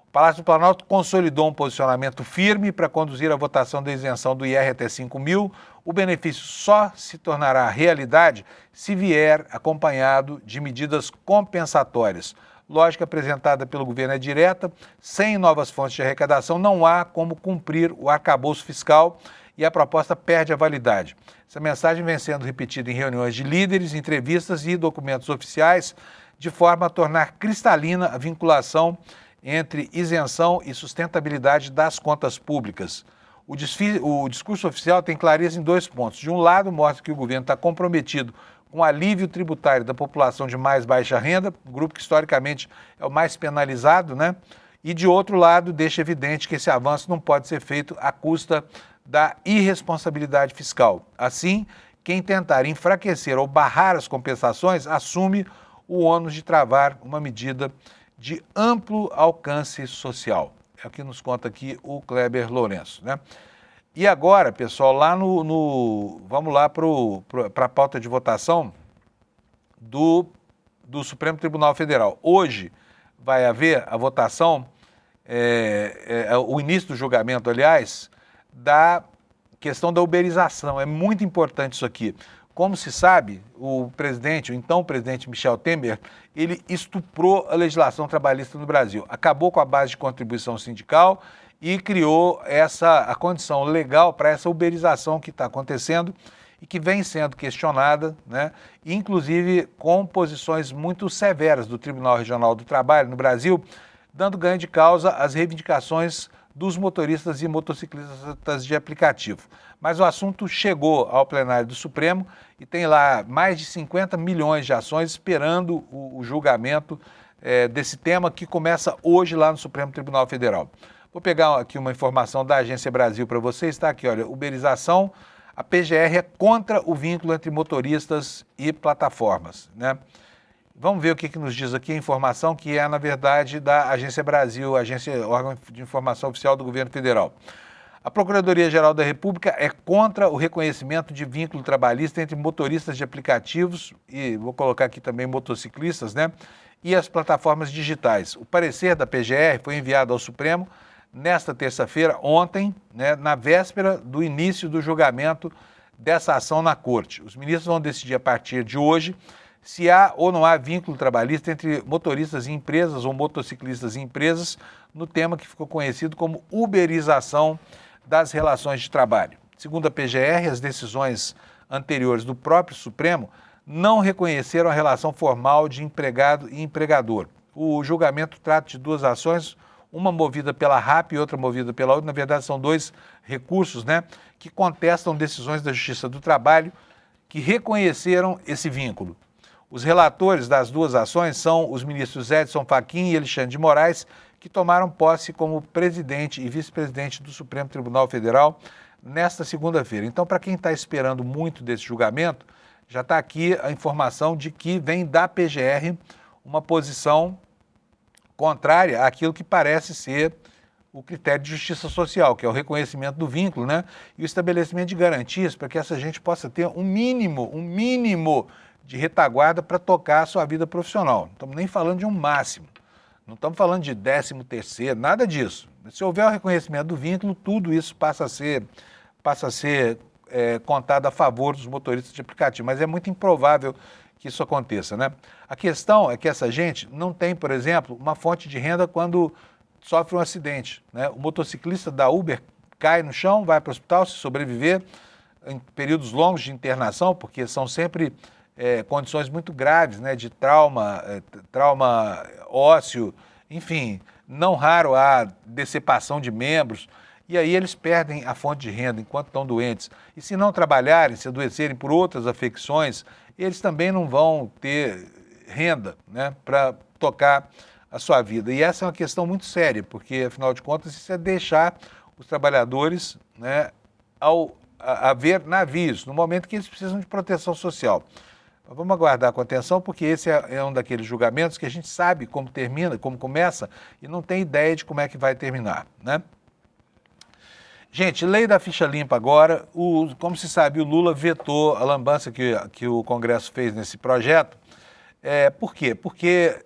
O Palácio do Planalto consolidou um posicionamento firme para conduzir a votação da isenção do IR até 5 mil. O benefício só se tornará realidade se vier acompanhado de medidas compensatórias. Lógica apresentada pelo governo é direta: sem novas fontes de arrecadação não há como cumprir o arcabouço fiscal e a proposta perde a validade. Essa mensagem vem sendo repetida em reuniões de líderes, entrevistas e documentos oficiais, de forma a tornar cristalina a vinculação entre isenção e sustentabilidade das contas públicas. O discurso oficial tem clareza em 2 pontos. De um lado, mostra que o governo está comprometido com o alívio tributário da população de mais baixa renda, grupo que historicamente é o mais penalizado, né? E de outro lado, deixa evidente que esse avanço não pode ser feito à custa da irresponsabilidade fiscal. Assim, quem tentar enfraquecer ou barrar as compensações assume o ônus de travar uma medida de amplo alcance social. É o que nos conta aqui o Kleber Lourenço, né? E agora, pessoal, lá vamos lá para a pauta de votação do Supremo Tribunal Federal. Hoje vai haver a votação, o início do julgamento, aliás, da questão da uberização. É muito importante isso aqui. Como se sabe, o então presidente Michel Temer, ele estuprou a legislação trabalhista no Brasil. Acabou com a base de contribuição sindical e criou a condição legal para essa uberização que está acontecendo e que vem sendo questionada, né? Inclusive com posições muito severas do Tribunal Regional do Trabalho no Brasil, dando ganho de causa às reivindicações dos motoristas e motociclistas de aplicativo. Mas o assunto chegou ao plenário do Supremo e tem lá mais de 50 milhões de ações esperando o julgamento desse tema, que começa hoje lá no Supremo Tribunal Federal. Vou pegar aqui uma informação da Agência Brasil para vocês, está aqui, olha: uberização, a PGR é contra o vínculo entre motoristas e plataformas, né? Vamos ver o que nos diz aqui a informação, que é, na verdade, da Agência Brasil, órgão de informação oficial do governo federal. A Procuradoria-Geral da República é contra o reconhecimento de vínculo trabalhista entre motoristas de aplicativos, e vou colocar aqui também motociclistas, né, e as plataformas digitais. O parecer da PGR foi enviado ao Supremo nesta terça-feira, ontem, né, na véspera do início do julgamento dessa ação na Corte. Os ministros vão decidir a partir de hoje se há ou não há vínculo trabalhista entre motoristas e empresas ou motociclistas e empresas no tema que ficou conhecido como uberização das relações de trabalho. Segundo a PGR, as decisões anteriores do próprio Supremo não reconheceram a relação formal de empregado e empregador. O julgamento trata de 2 ações, uma movida pela RAP e outra movida pela outra. Na verdade, são dois recursos, né, que contestam decisões da Justiça do Trabalho que reconheceram esse vínculo. Os relatores das duas ações são os ministros Edson Fachin e Alexandre de Moraes, que tomaram posse como presidente e vice-presidente do Supremo Tribunal Federal nesta segunda-feira. Então, para quem está esperando muito desse julgamento, já está aqui a informação de que vem da PGR uma posição contrária àquilo que parece ser o critério de justiça social, que é o reconhecimento do vínculo, né? E o estabelecimento de garantias para que essa gente possa ter um mínimo de retaguarda para tocar a sua vida profissional. Não estamos nem falando de um máximo, não estamos falando de 13º, nada disso. Se houver o reconhecimento do vínculo, tudo isso passa a ser contado a favor dos motoristas de aplicativo, mas é muito improvável que isso aconteça, né? A questão é que essa gente não tem, por exemplo, uma fonte de renda quando sofre um acidente, né? O motociclista da Uber cai no chão, vai para o hospital, se sobreviver, em períodos longos de internação, porque são sempre condições muito graves, né? De trauma ósseo, enfim, não raro há decepação de membros, e aí eles perdem a fonte de renda enquanto estão doentes. E se não trabalharem, se adoecerem por outras afecções, eles também não vão ter renda, né, para tocar a sua vida. E essa é uma questão muito séria, porque, afinal de contas, isso é deixar os trabalhadores, né, a ver navios, no momento que eles precisam de proteção social. Mas vamos aguardar com atenção, porque esse é um daqueles julgamentos que a gente sabe como termina, como começa, e não tem ideia de como é que vai terminar, né? Gente, lei da ficha limpa agora. Como se sabe, o Lula vetou a lambança que o Congresso fez nesse projeto. Por quê? Porque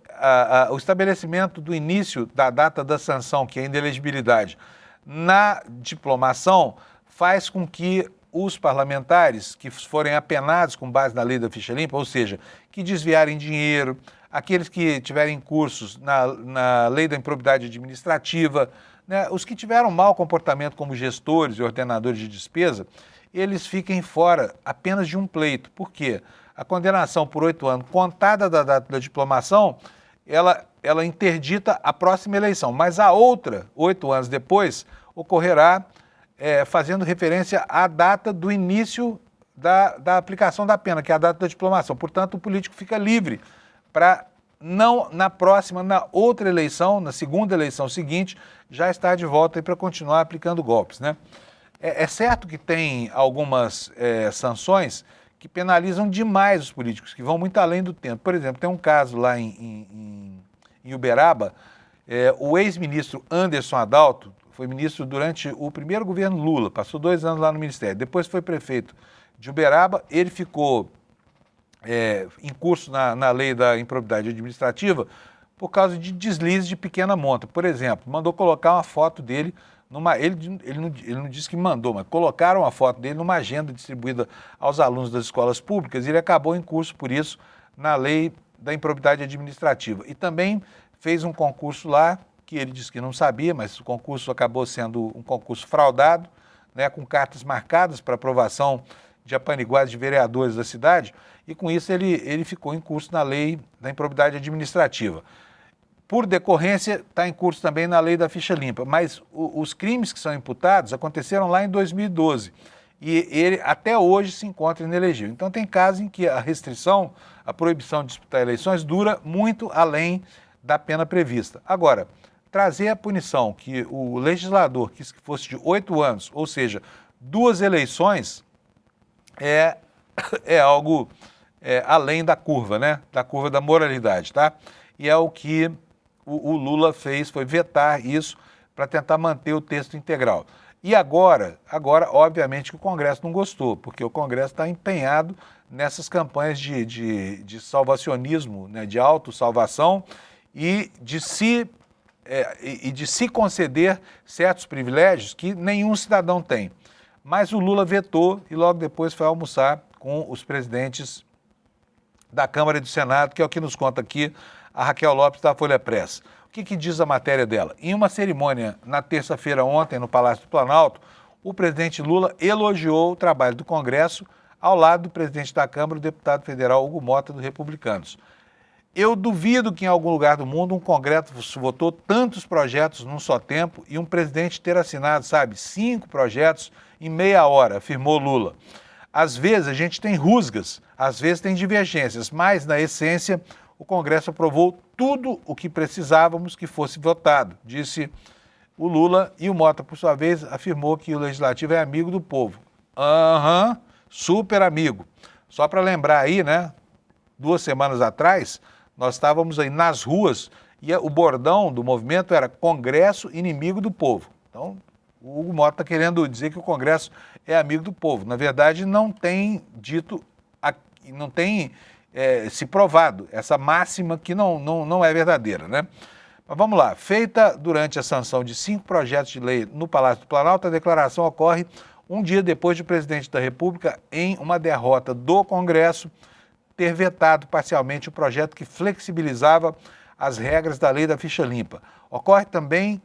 o estabelecimento do início da data da sanção, que é a inelegibilidade, na diplomação, faz com que os parlamentares que forem apenados com base na lei da ficha limpa, ou seja, que desviarem dinheiro, aqueles que tiverem cursos na lei da improbidade administrativa, né, os que tiveram mau comportamento como gestores e ordenadores de despesa, eles fiquem fora apenas de um pleito. Por quê? A condenação por 8 anos, contada da data da diplomação, ela interdita a próxima eleição, mas a outra, 8 anos depois, ocorrerá fazendo referência à data do início da aplicação da pena, que é a data da diplomação. Portanto, o político fica livre para não na próxima, na outra eleição, na segunda eleição seguinte, já estar de volta para continuar aplicando golpes, né? É certo que tem algumas sanções que penalizam demais os políticos, que vão muito além do tempo. Por exemplo, tem um caso lá em Uberaba, o ex-ministro Anderson Adalto foi ministro durante o primeiro governo Lula, passou 2 anos lá no ministério, depois foi prefeito de Uberaba, ele ficou em curso na lei da improbidade administrativa por causa de deslizes de pequena monta. Por exemplo, mandou colocar uma foto dele ele não disse que mandou, mas colocaram a foto dele numa agenda distribuída aos alunos das escolas públicas e ele acabou em curso por isso na lei da improbidade administrativa. E também fez um concurso lá que ele disse que não sabia, mas o concurso acabou sendo um concurso fraudado, né, com cartas marcadas para aprovação de apaniguados de vereadores da cidade, e com isso ele ficou em curso na lei da improbidade administrativa. Por decorrência, está em curso também na lei da ficha limpa, mas os crimes que são imputados aconteceram lá em 2012 e ele até hoje se encontra inelegível. Então tem casos em que a restrição, a proibição de disputar eleições dura muito além da pena prevista. Agora, trazer a punição que o legislador quis que fosse de 8 anos, ou seja, 2 eleições, é algo além da curva, né? Da curva da moralidade, tá? E é o que o Lula fez, foi vetar isso para tentar manter o texto integral. E agora, obviamente, que o Congresso não gostou, porque o Congresso está empenhado nessas campanhas de salvacionismo, né, de autossalvação e de se conceder certos privilégios que nenhum cidadão tem. Mas o Lula vetou e logo depois foi almoçar com os presidentes da Câmara e do Senado, que é o que nos conta aqui a Raquel Lopes da Folha Press. O que diz a matéria dela? Em uma cerimônia na terça-feira ontem no Palácio do Planalto, o presidente Lula elogiou o trabalho do Congresso ao lado do presidente da Câmara, o deputado federal Hugo Mota, do Republicanos. Eu duvido que em algum lugar do mundo um Congresso votou tantos projetos num só tempo e um presidente ter assinado, 5 projetos em meia hora, afirmou Lula. Às vezes a gente tem rusgas, às vezes tem divergências, mas na essência o Congresso aprovou tudo o que precisávamos que fosse votado, disse o Lula, e o Mota, por sua vez, afirmou que o Legislativo é amigo do povo. Super amigo. Só para lembrar aí, 2 semanas atrás, nós estávamos aí nas ruas e o bordão do movimento era Congresso inimigo do povo. Então, o Hugo Mota está querendo dizer que o Congresso é amigo do povo. Na verdade, não tem dito, não tem se provado essa máxima que não é verdadeira, Mas vamos lá. Feita durante a sanção de 5 projetos de lei no Palácio do Planalto, a declaração ocorre um dia depois de o presidente da República, em uma derrota do Congresso, ter vetado parcialmente o projeto que flexibilizava as regras da lei da ficha limpa. Ocorre também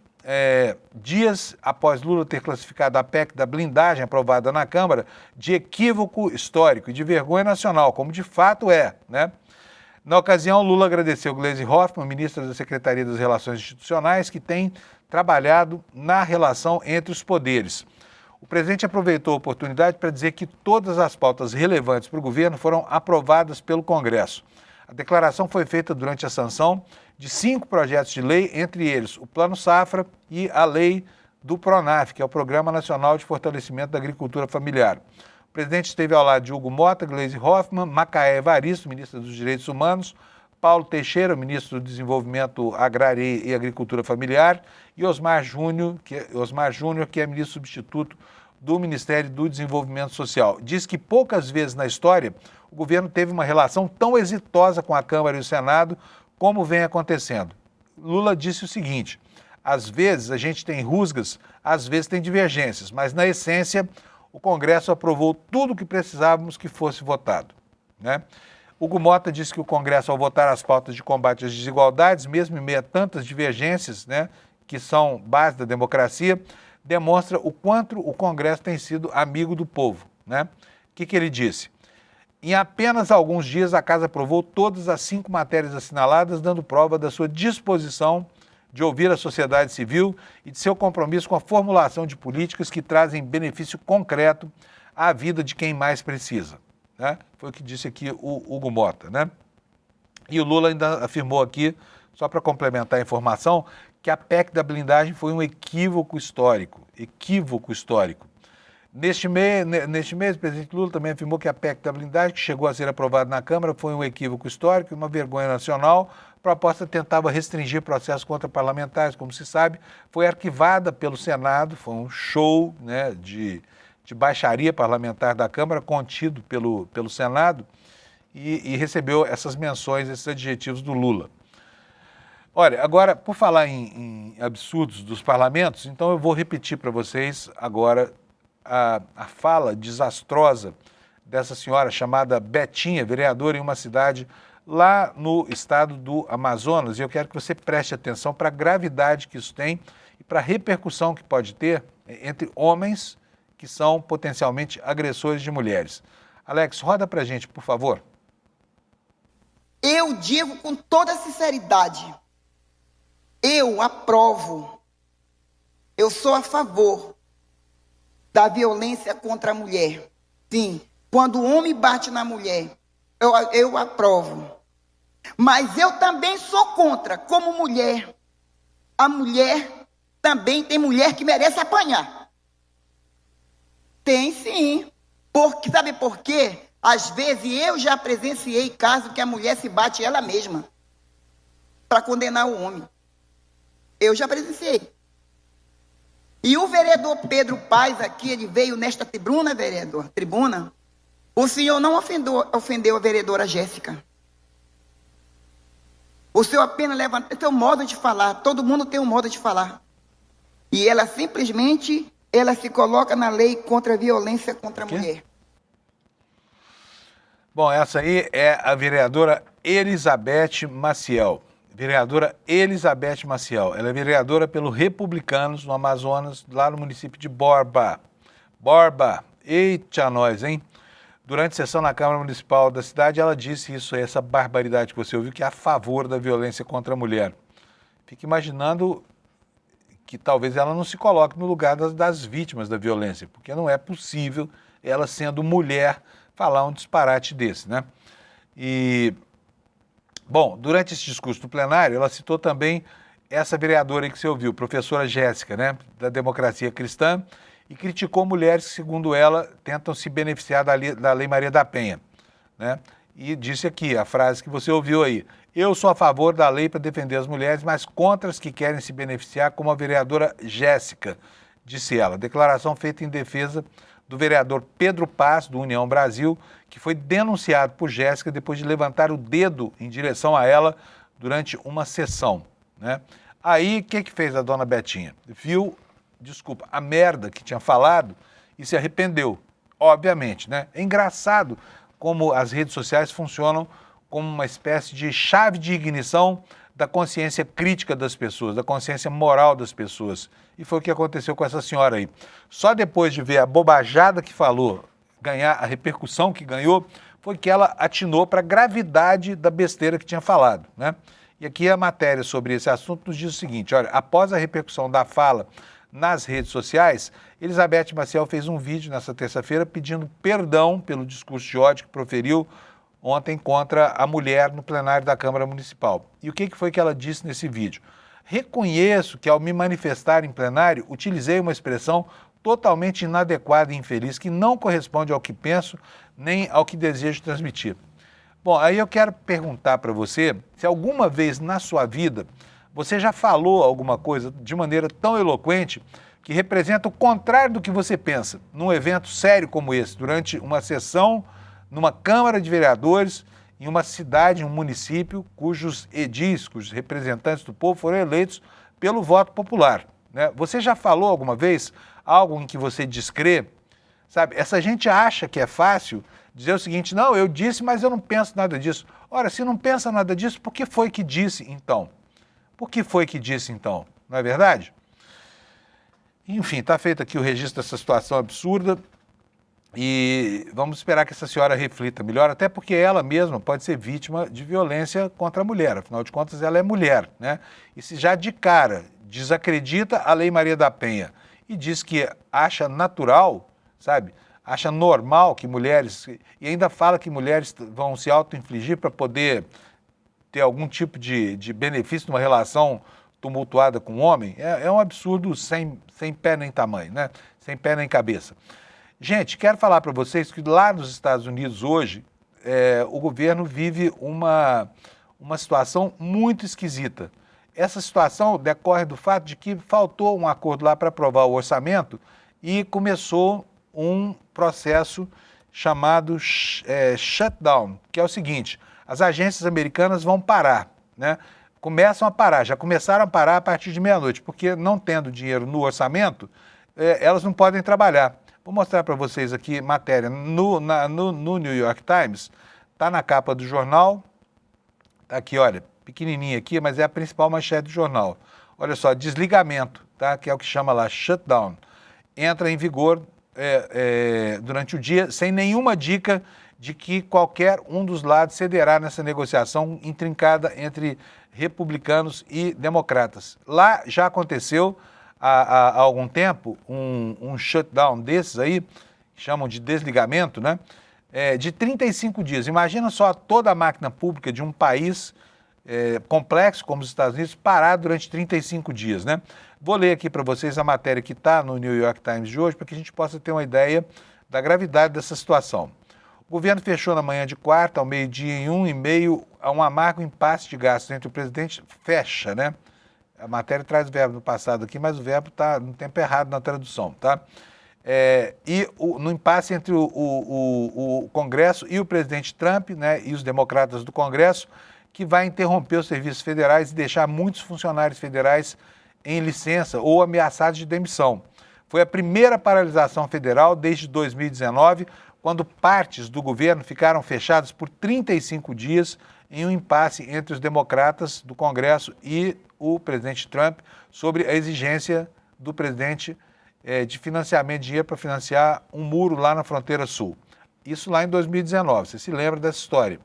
dias após Lula ter classificado a PEC da blindagem aprovada na Câmara de equívoco histórico e de vergonha nacional, como de fato é, Na ocasião, Lula agradeceu Gleisi Hoffmann, ministra da Secretaria das Relações Institucionais, que tem trabalhado na relação entre os poderes. O presidente aproveitou a oportunidade para dizer que todas as pautas relevantes para o governo foram aprovadas pelo Congresso. A declaração foi feita durante a sanção de 5 projetos de lei, entre eles o Plano Safra e a lei do PRONAF, que é o Programa Nacional de Fortalecimento da Agricultura Familiar. O presidente esteve ao lado de Hugo Mota, Gleisi Hoffmann, Macaé Evaristo, ministra dos Direitos Humanos, Paulo Teixeira, ministro do Desenvolvimento Agrário e Agricultura Familiar, e Osmar Júnior, que é ministro substituto do Ministério do Desenvolvimento Social. Diz que poucas vezes na história o governo teve uma relação tão exitosa com a Câmara e o Senado como vem acontecendo. Lula disse o seguinte: às vezes a gente tem rusgas, às vezes tem divergências, mas na essência o Congresso aprovou tudo o que precisávamos que fosse votado, Hugo Mota disse que o Congresso, ao votar as pautas de combate às desigualdades, mesmo em meio a tantas divergências, que são base da democracia, demonstra o quanto o Congresso tem sido amigo do povo, O que ele disse? Em apenas alguns dias, a Casa aprovou todas as 5 matérias assinaladas, dando prova da sua disposição de ouvir a sociedade civil e de seu compromisso com a formulação de políticas que trazem benefício concreto à vida de quem mais precisa. Foi o que disse aqui o Hugo Mota. E o Lula ainda afirmou aqui, só para complementar a informação, que a PEC da blindagem foi um equívoco histórico. Neste mês, o presidente Lula também afirmou que a PEC da blindagem, que chegou a ser aprovada na Câmara, foi um equívoco histórico e uma vergonha nacional. A proposta tentava restringir processos contra parlamentares, como se sabe, foi arquivada pelo Senado, foi um show de baixaria parlamentar da Câmara, contido pelo Senado, e recebeu essas menções, esses adjetivos do Lula. Olha, agora, por falar em absurdos dos parlamentos, então eu vou repetir para vocês agora a fala desastrosa dessa senhora chamada Betinha, vereadora em uma cidade lá no estado do Amazonas, e eu quero que você preste atenção para a gravidade que isso tem e para a repercussão que pode ter entre homens que são potencialmente agressores de mulheres. Alex, roda para a gente, por favor. Eu digo com toda sinceridade, eu aprovo, eu sou a favor da violência contra a mulher. Sim, quando o homem bate na mulher, eu aprovo. Mas eu também sou contra, como mulher. A mulher também tem mulher que merece apanhar. Tem sim. Sabe por quê? Às vezes eu já presenciei casos que a mulher se bate ela mesma para condenar o homem. Eu já presenciei. E o vereador Pedro Paes aqui, ele veio nesta tribuna, vereador, o senhor não ofendeu a vereadora Jéssica. O senhor apenas levantou o seu modo de falar, todo mundo tem um modo de falar. E ela simplesmente, se coloca na lei contra a violência contra a mulher. Bom, essa aí é a vereadora Elizabeth Maciel. Vereadora Elizabeth Maciel. Ela é vereadora pelo Republicanos no Amazonas, lá no município de Borba. Eita nós, hein? Durante a sessão na Câmara Municipal da cidade, ela disse isso, essa barbaridade que você ouviu, que é a favor da violência contra a mulher. Fica imaginando que talvez ela não se coloque no lugar das vítimas da violência, porque não é possível ela, sendo mulher, falar um disparate desse, né? E, bom, durante esse discurso do plenário, ela citou também essa vereadora aí que você ouviu, professora Jéssica, né, da Democracia Cristã, e criticou mulheres que, segundo ela, tentam se beneficiar da Lei Maria da Penha, né? E disse aqui, a frase que você ouviu aí: eu sou a favor da lei para defender as mulheres, mas contra as que querem se beneficiar, como a vereadora Jéssica, disse ela. Declaração feita em defesa do vereador Pedro Paz, do União Brasil, que foi denunciado por Jéssica depois de levantar o dedo em direção a ela durante uma sessão, né? Aí, o que fez a dona Betinha? Viu, a merda que tinha falado e se arrependeu, obviamente, né? É engraçado como as redes sociais funcionam como uma espécie de chave de ignição da consciência crítica das pessoas, da consciência moral das pessoas. E foi o que aconteceu com essa senhora aí. Só depois de ver a bobajada que falou, ganhar a repercussão que ganhou, foi que ela atinou para a gravidade da besteira que tinha falado, né? E aqui a matéria sobre esse assunto nos diz o seguinte: olha, após a repercussão da fala nas redes sociais, Elizabeth Maciel fez um vídeo nessa terça-feira pedindo perdão pelo discurso de ódio que proferiu ontem contra a mulher no plenário da Câmara Municipal. E o que foi que ela disse nesse vídeo? Reconheço que, ao me manifestar em plenário, utilizei uma expressão totalmente inadequada e infeliz, que não corresponde ao que penso nem ao que desejo transmitir. Bom, aí eu quero perguntar para você se alguma vez na sua vida você já falou alguma coisa de maneira tão eloquente que representa o contrário do que você pensa, num evento sério como esse, durante uma sessão numa Câmara de Vereadores, em uma cidade, um município, cujos edis, cujos representantes do povo foram eleitos pelo voto popular, né? Você já falou alguma vez algo em que você descrê? Sabe, essa gente acha que é fácil dizer o seguinte: não, eu disse, mas eu não penso nada disso. Ora, se não pensa nada disso, por que foi que disse então? Por que foi que disse então? Não é verdade? Enfim, está feito aqui o registro dessa situação absurda. E vamos esperar que essa senhora reflita melhor, até porque ela mesma pode ser vítima de violência contra a mulher. Afinal de contas, ela é mulher, né? E se já de cara desacredita a Lei Maria da Penha e diz que acha natural, sabe, acha normal que mulheres, e ainda fala que mulheres vão se auto-infligir para poder ter algum tipo de benefício numa relação tumultuada com o homem, é um absurdo sem pé nem tamanho, né? Sem pé nem cabeça. Gente, quero falar para vocês que lá nos Estados Unidos hoje, o governo vive uma situação muito esquisita. Essa situação decorre do fato de que faltou um acordo lá para aprovar o orçamento e começou um processo chamado shutdown, que é o seguinte: as agências americanas vão parar, né? Começam a parar, já começaram a parar a partir de meia-noite, porque não tendo dinheiro no orçamento, elas não podem trabalhar. Vou mostrar para vocês aqui matéria no New York Times, está na capa do jornal, tá aqui, olha, pequenininha aqui, mas é a principal manchete do jornal. Olha só, desligamento, tá? Que é o que chama lá, shutdown. Entra em vigor durante o dia, sem nenhuma dica de que qualquer um dos lados cederá nessa negociação intrincada entre republicanos e democratas. Lá já aconteceu há algum tempo um shutdown desses aí, que chamam de desligamento, né? De 35 dias. Imagina só toda a máquina pública de um país complexo como os Estados Unidos parar durante 35 dias, né? Vou ler aqui para vocês a matéria que está no New York Times de hoje, para que a gente possa ter uma ideia da gravidade dessa situação. O governo fechou na manhã de quarta, ao meio-dia, em 1h30, a um amargo impasse de gastos entre o presidente. Fecha, né? A matéria traz o verbo no passado aqui, mas o verbo está no tempo errado na tradução, tá? No impasse entre o Congresso e o presidente Trump, né, e os democratas do Congresso, que vai interromper os serviços federais e deixar muitos funcionários federais em licença ou ameaçados de demissão. Foi a primeira paralisação federal desde 2019, quando partes do governo ficaram fechadas por 35 dias em um impasse entre os democratas do Congresso e o presidente Trump sobre a exigência do presidente de financiamento de dinheiro para financiar um muro lá na fronteira sul. Isso lá em 2019, você se lembra dessa história.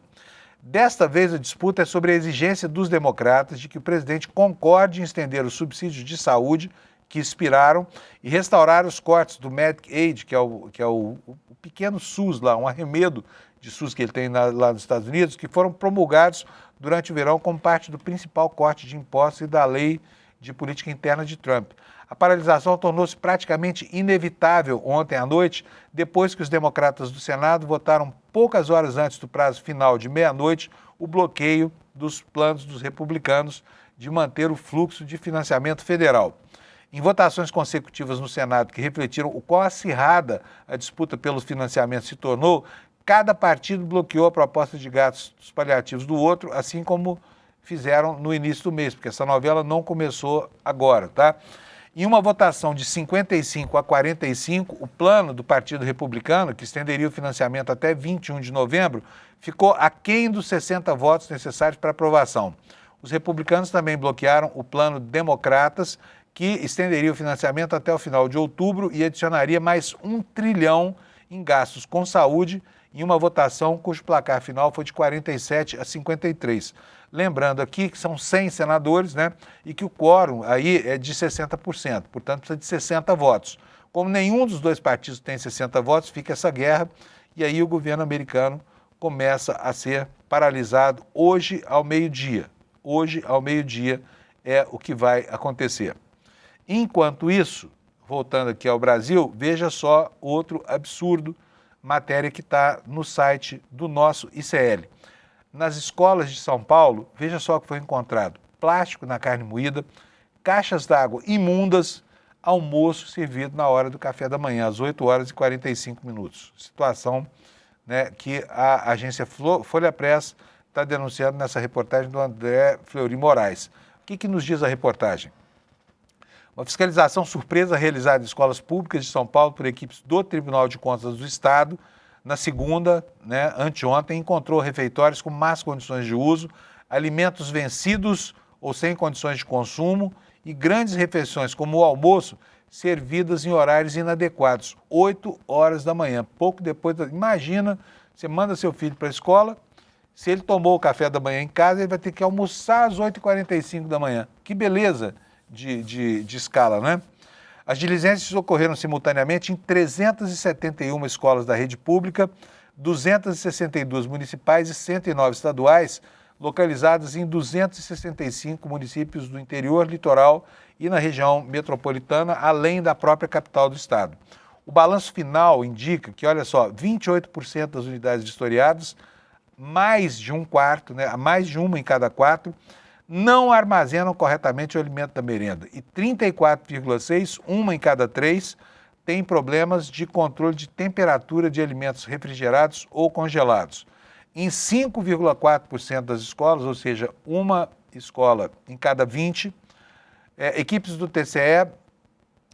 Desta vez, a disputa é sobre a exigência dos democratas de que o presidente concorde em estender os subsídios de saúde que expiraram e restaurar os cortes do Medicaid, que é o pequeno SUS lá, um arremedo de SUS que ele tem lá nos Estados Unidos, que foram promulgados durante o verão como parte do principal corte de impostos e da lei de política interna de Trump. A paralisação tornou-se praticamente inevitável ontem à noite, depois que os democratas do Senado votaram poucas horas antes do prazo final de meia-noite o bloqueio dos planos dos republicanos de manter o fluxo de financiamento federal. Em votações consecutivas no Senado que refletiram o quão acirrada a disputa pelo financiamento se tornou, cada partido bloqueou a proposta de gastos paliativos do outro, assim como fizeram no início do mês, porque essa novela não começou agora, tá? Em uma votação de 55 a 45, o plano do Partido Republicano, que estenderia o financiamento até 21 de novembro, ficou aquém dos 60 votos necessários para aprovação. Os republicanos também bloquearam o plano Democratas, que estenderia o financiamento até o final de outubro e adicionaria mais 1 trilhão em gastos com saúde, em uma votação cujo placar final foi de 47 a 53. Lembrando aqui que são 100 senadores, né, e que o quórum aí é de 60%, portanto precisa de 60 votos. Como nenhum dos dois partidos tem 60 votos, fica essa guerra e aí o governo americano começa a ser paralisado hoje ao meio-dia. Hoje ao meio-dia é o que vai acontecer. Enquanto isso, voltando aqui ao Brasil, veja só outro absurdo, matéria que está no site do nosso ICL. Nas escolas de São Paulo, veja só o que foi encontrado: plástico na carne moída, caixas d'água imundas, almoço servido na hora do café da manhã, às 8 horas e 45 minutos. Situação, né, que a agência Folha Press está denunciando nessa reportagem do André Fleury Moraes. O que nos diz a reportagem? Uma fiscalização surpresa realizada em escolas públicas de São Paulo por equipes do Tribunal de Contas do Estado, na segunda, né, anteontem, encontrou refeitórios com más condições de uso, alimentos vencidos ou sem condições de consumo e grandes refeições, como o almoço, servidas em horários inadequados, 8 horas da manhã, pouco depois. Imagina, você manda seu filho para a escola, se ele tomou o café da manhã em casa, ele vai ter que almoçar às 8h45 da manhã. Que beleza de escala, né? As diligências ocorreram simultaneamente em 371 escolas da rede pública, 262 municipais e 109 estaduais, localizadas em 265 municípios do interior, litoral e na região metropolitana, além da própria capital do estado. O balanço final indica que, olha só, 28% das unidades vistoriadas, mais de um quarto, né, mais de uma em cada 4, não armazenam corretamente o alimento da merenda e 34,6%, uma em cada 3, tem problemas de controle de temperatura de alimentos refrigerados ou congelados. Em 5,4% das escolas, ou seja, uma escola em cada 20, equipes do TCE,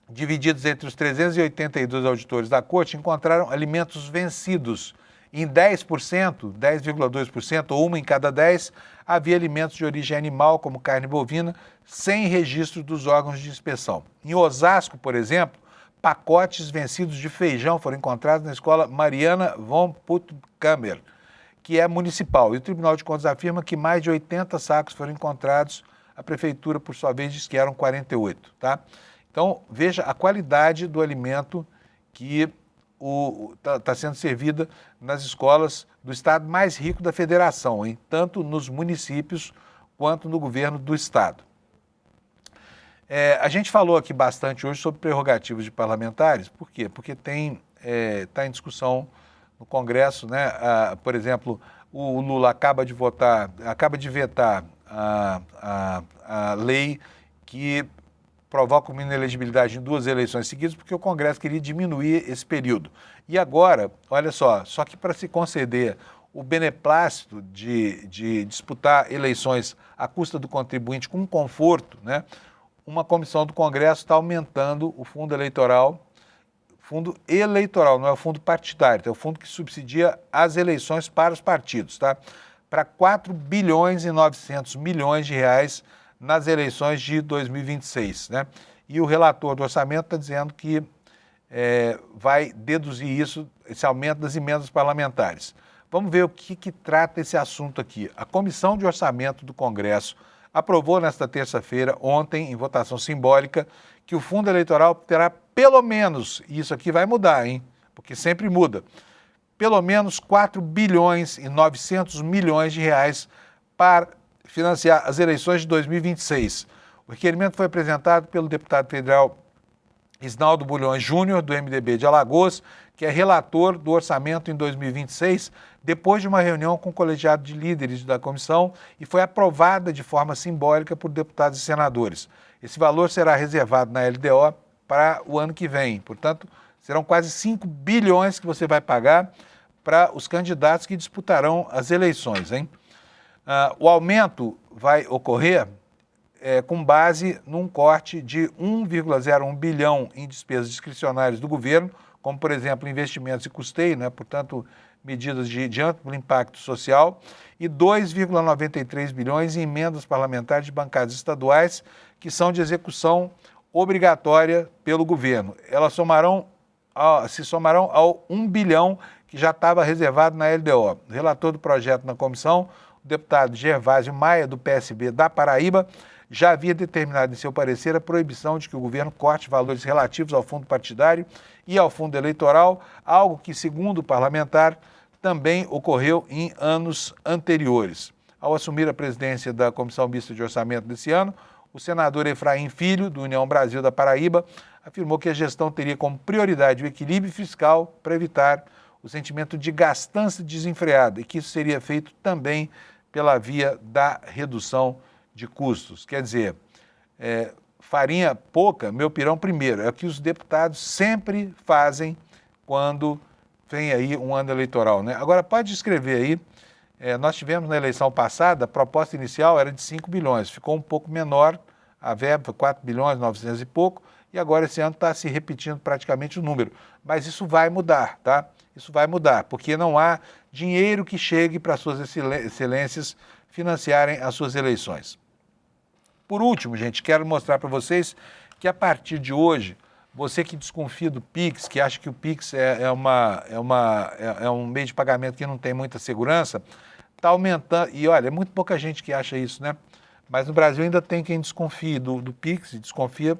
divididos entre os 382 auditores da Corte, encontraram alimentos vencidos. Em 10%, 10,2%, ou uma em cada 10, havia alimentos de origem animal, como carne bovina, sem registro dos órgãos de inspeção. Em Osasco, por exemplo, pacotes vencidos de feijão foram encontrados na escola Mariana von Puttkamer, que é municipal. E o Tribunal de Contas afirma que mais de 80 sacos foram encontrados. A prefeitura, por sua vez, diz que eram 48, tá? Então, veja a qualidade do alimento que está sendo servida nas escolas do estado mais rico da federação, hein? Tanto nos municípios quanto no governo do estado. A gente falou aqui bastante hoje sobre prerrogativas de parlamentares. Por quê? Porque está em discussão no Congresso, né? Por exemplo, o Lula acaba de vetar a lei que provoca uma inelegibilidade em 2 eleições seguidas, porque o Congresso queria diminuir esse período. E agora, olha só que para se conceder o beneplácito de disputar eleições à custa do contribuinte com conforto, né, uma comissão do Congresso está aumentando o fundo eleitoral, não é o fundo partidário, é o fundo que subsidia as eleições para os partidos, tá? Para 4 bilhões e 900 milhões de reais nas eleições de 2026, né? E o relator do orçamento está dizendo que vai deduzir isso esse aumento das emendas parlamentares. Vamos ver o que trata esse assunto aqui. A Comissão de Orçamento do Congresso aprovou nesta terça-feira, ontem, em votação simbólica, que o fundo eleitoral terá pelo menos, e isso aqui vai mudar, hein? Porque sempre muda, pelo menos 4 bilhões e 900 milhões de reais para financiar as eleições de 2026. O requerimento foi apresentado pelo deputado federal Isnaldo Bulhões Júnior, do MDB de Alagoas, que é relator do orçamento em 2026, depois de uma reunião com o colegiado de líderes da comissão, e foi aprovada de forma simbólica por deputados e senadores. Esse valor será reservado na LDO para o ano que vem. Portanto, serão quase 5 bilhões que você vai pagar para os candidatos que disputarão as eleições, hein? O aumento vai ocorrer com base num corte de 1,01 bilhão em despesas discricionárias do governo, como, por exemplo, investimentos e custeio, né? Portanto, medidas de amplo impacto social, e 2,93 bilhões em emendas parlamentares de bancadas estaduais, que são de execução obrigatória pelo governo. Elas se somarão ao 1 bilhão que já estava reservado na LDO. O relator do projeto na comissão, o deputado Gervásio Maia, do PSB da Paraíba, já havia determinado em seu parecer a proibição de que o governo corte valores relativos ao fundo partidário e ao fundo eleitoral, algo que, segundo o parlamentar, também ocorreu em anos anteriores. Ao assumir a presidência da Comissão Mista de Orçamento desse ano, o senador Efraim Filho, do União Brasil da Paraíba, afirmou que a gestão teria como prioridade o equilíbrio fiscal para evitar o sentimento de gastança desenfreada e que isso seria feito também pela via da redução de custos. Quer dizer, farinha pouca, meu pirão primeiro. É o que os deputados sempre fazem quando vem aí um ano eleitoral, né? Agora, pode escrever aí, nós tivemos na eleição passada, a proposta inicial era de 5 bilhões, ficou um pouco menor, a verba foi 4 bilhões, 900 e pouco, e agora esse ano está se repetindo praticamente o número. Mas isso vai mudar, tá? Isso vai mudar, porque não há dinheiro que chegue para suas excelências financiarem as suas eleições. Por último, gente, quero mostrar para vocês que a partir de hoje, você que desconfia do Pix, que acha que o Pix é um meio de pagamento que não tem muita segurança, está aumentando. E olha, é muito pouca gente que acha isso, né? Mas no Brasil ainda tem quem desconfie do Pix, e desconfia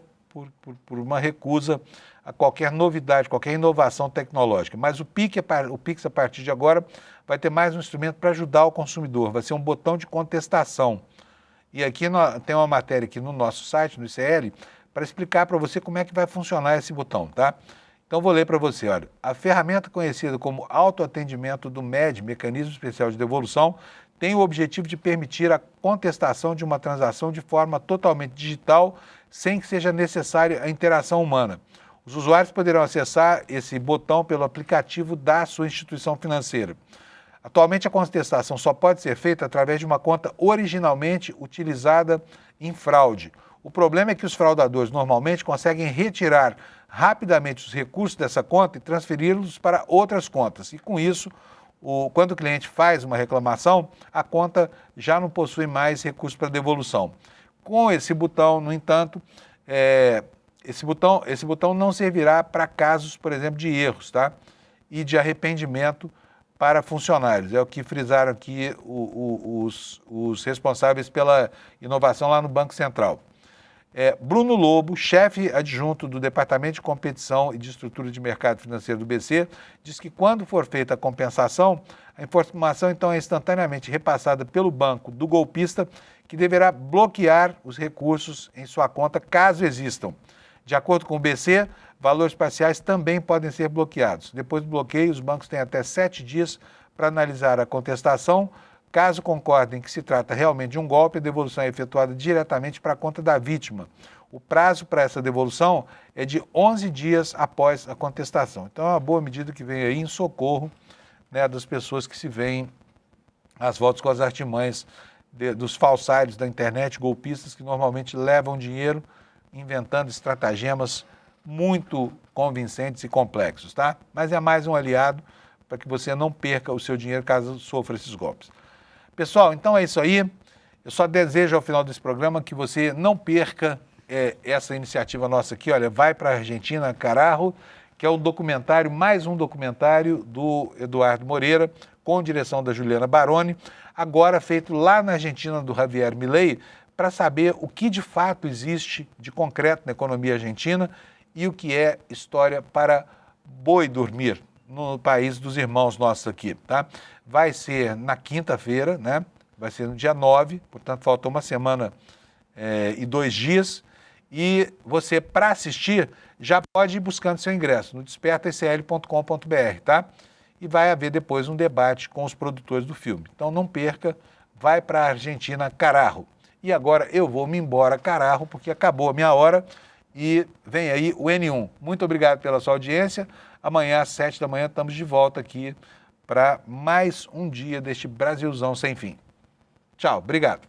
por uma recusa a qualquer novidade, qualquer inovação tecnológica. Mas o Pix, a partir de agora, vai ter mais um instrumento para ajudar o consumidor, vai ser um botão de contestação. E aqui tem uma matéria aqui no nosso site, no ICL, para explicar para você como é que vai funcionar esse botão, tá? Então vou ler para você, olha. A ferramenta conhecida como autoatendimento do MED, Mecanismo Especial de Devolução, tem o objetivo de permitir a contestação de uma transação de forma totalmente digital, sem que seja necessária a interação humana. Os usuários poderão acessar esse botão pelo aplicativo da sua instituição financeira. Atualmente, a contestação só pode ser feita através de uma conta originalmente utilizada em fraude. O problema é que os fraudadores normalmente conseguem retirar rapidamente os recursos dessa conta e transferi-los para outras contas. E com isso, quando o cliente faz uma reclamação, a conta já não possui mais recursos para devolução. Com esse botão, no entanto, esse botão não servirá para casos, por exemplo, de erros, tá? E de arrependimento para funcionários. É o que frisaram aqui os responsáveis pela inovação lá no Banco Central. Bruno Lobo, chefe adjunto do Departamento de Competição e de Estrutura de Mercado Financeiro do BC, diz que quando for feita a compensação, a informação então é instantaneamente repassada pelo banco do golpista, que deverá bloquear os recursos em sua conta caso existam. De acordo com o BC, valores parciais também podem ser bloqueados. Depois do bloqueio, os bancos têm até 7 dias para analisar a contestação. Caso concordem que se trata realmente de um golpe, a devolução é efetuada diretamente para a conta da vítima. O prazo para essa devolução é de 11 dias após a contestação. Então é uma boa medida que vem aí em socorro, né, das pessoas que se veem às voltas com as artimanhas dos falsários da internet, golpistas que normalmente levam dinheiro inventando estratagemas muito convincentes e complexos, tá? Mas é mais um aliado para que você não perca o seu dinheiro caso sofra esses golpes. Pessoal, então é isso aí. Eu só desejo ao final desse programa que você não perca essa iniciativa nossa aqui. Olha, vai para a Argentina, carajo, que é um documentário, mais um documentário do Eduardo Moreira, com direção da Juliana Baroni, agora feito lá na Argentina do Javier Milei, para saber o que de fato existe de concreto na economia argentina e o que é história para boi dormir no país dos irmãos nossos aqui, tá? Vai ser na quinta-feira, né? Vai ser no dia 9, portanto falta uma semana e 2 dias. E você, para assistir, já pode ir buscando seu ingresso no despertascl.com.br, tá? E vai haver depois um debate com os produtores do filme. Então não perca, vai para a Argentina, carajo. E agora eu vou me embora, carajo, porque acabou a minha hora e vem aí o N1. Muito obrigado pela sua audiência. Amanhã às 7 da manhã estamos de volta aqui para mais um dia deste Brasilzão sem fim. Tchau, obrigado.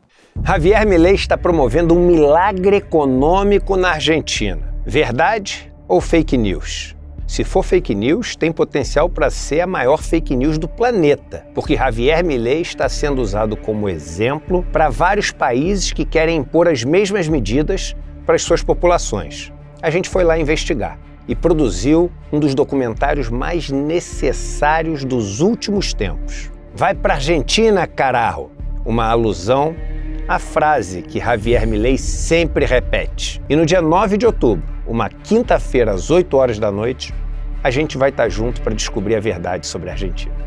Javier Milei está promovendo um milagre econômico na Argentina. Verdade ou fake news? Se for fake news, tem potencial para ser a maior fake news do planeta, porque Javier Milei está sendo usado como exemplo para vários países que querem impor as mesmas medidas para as suas populações. A gente foi lá investigar e produziu um dos documentários mais necessários dos últimos tempos. Vai para a Argentina, carajo! Uma alusão à frase que Javier Milei sempre repete. E no dia 9 de outubro, uma quinta-feira às 8 horas da noite, a gente vai estar junto para descobrir a verdade sobre a Argentina.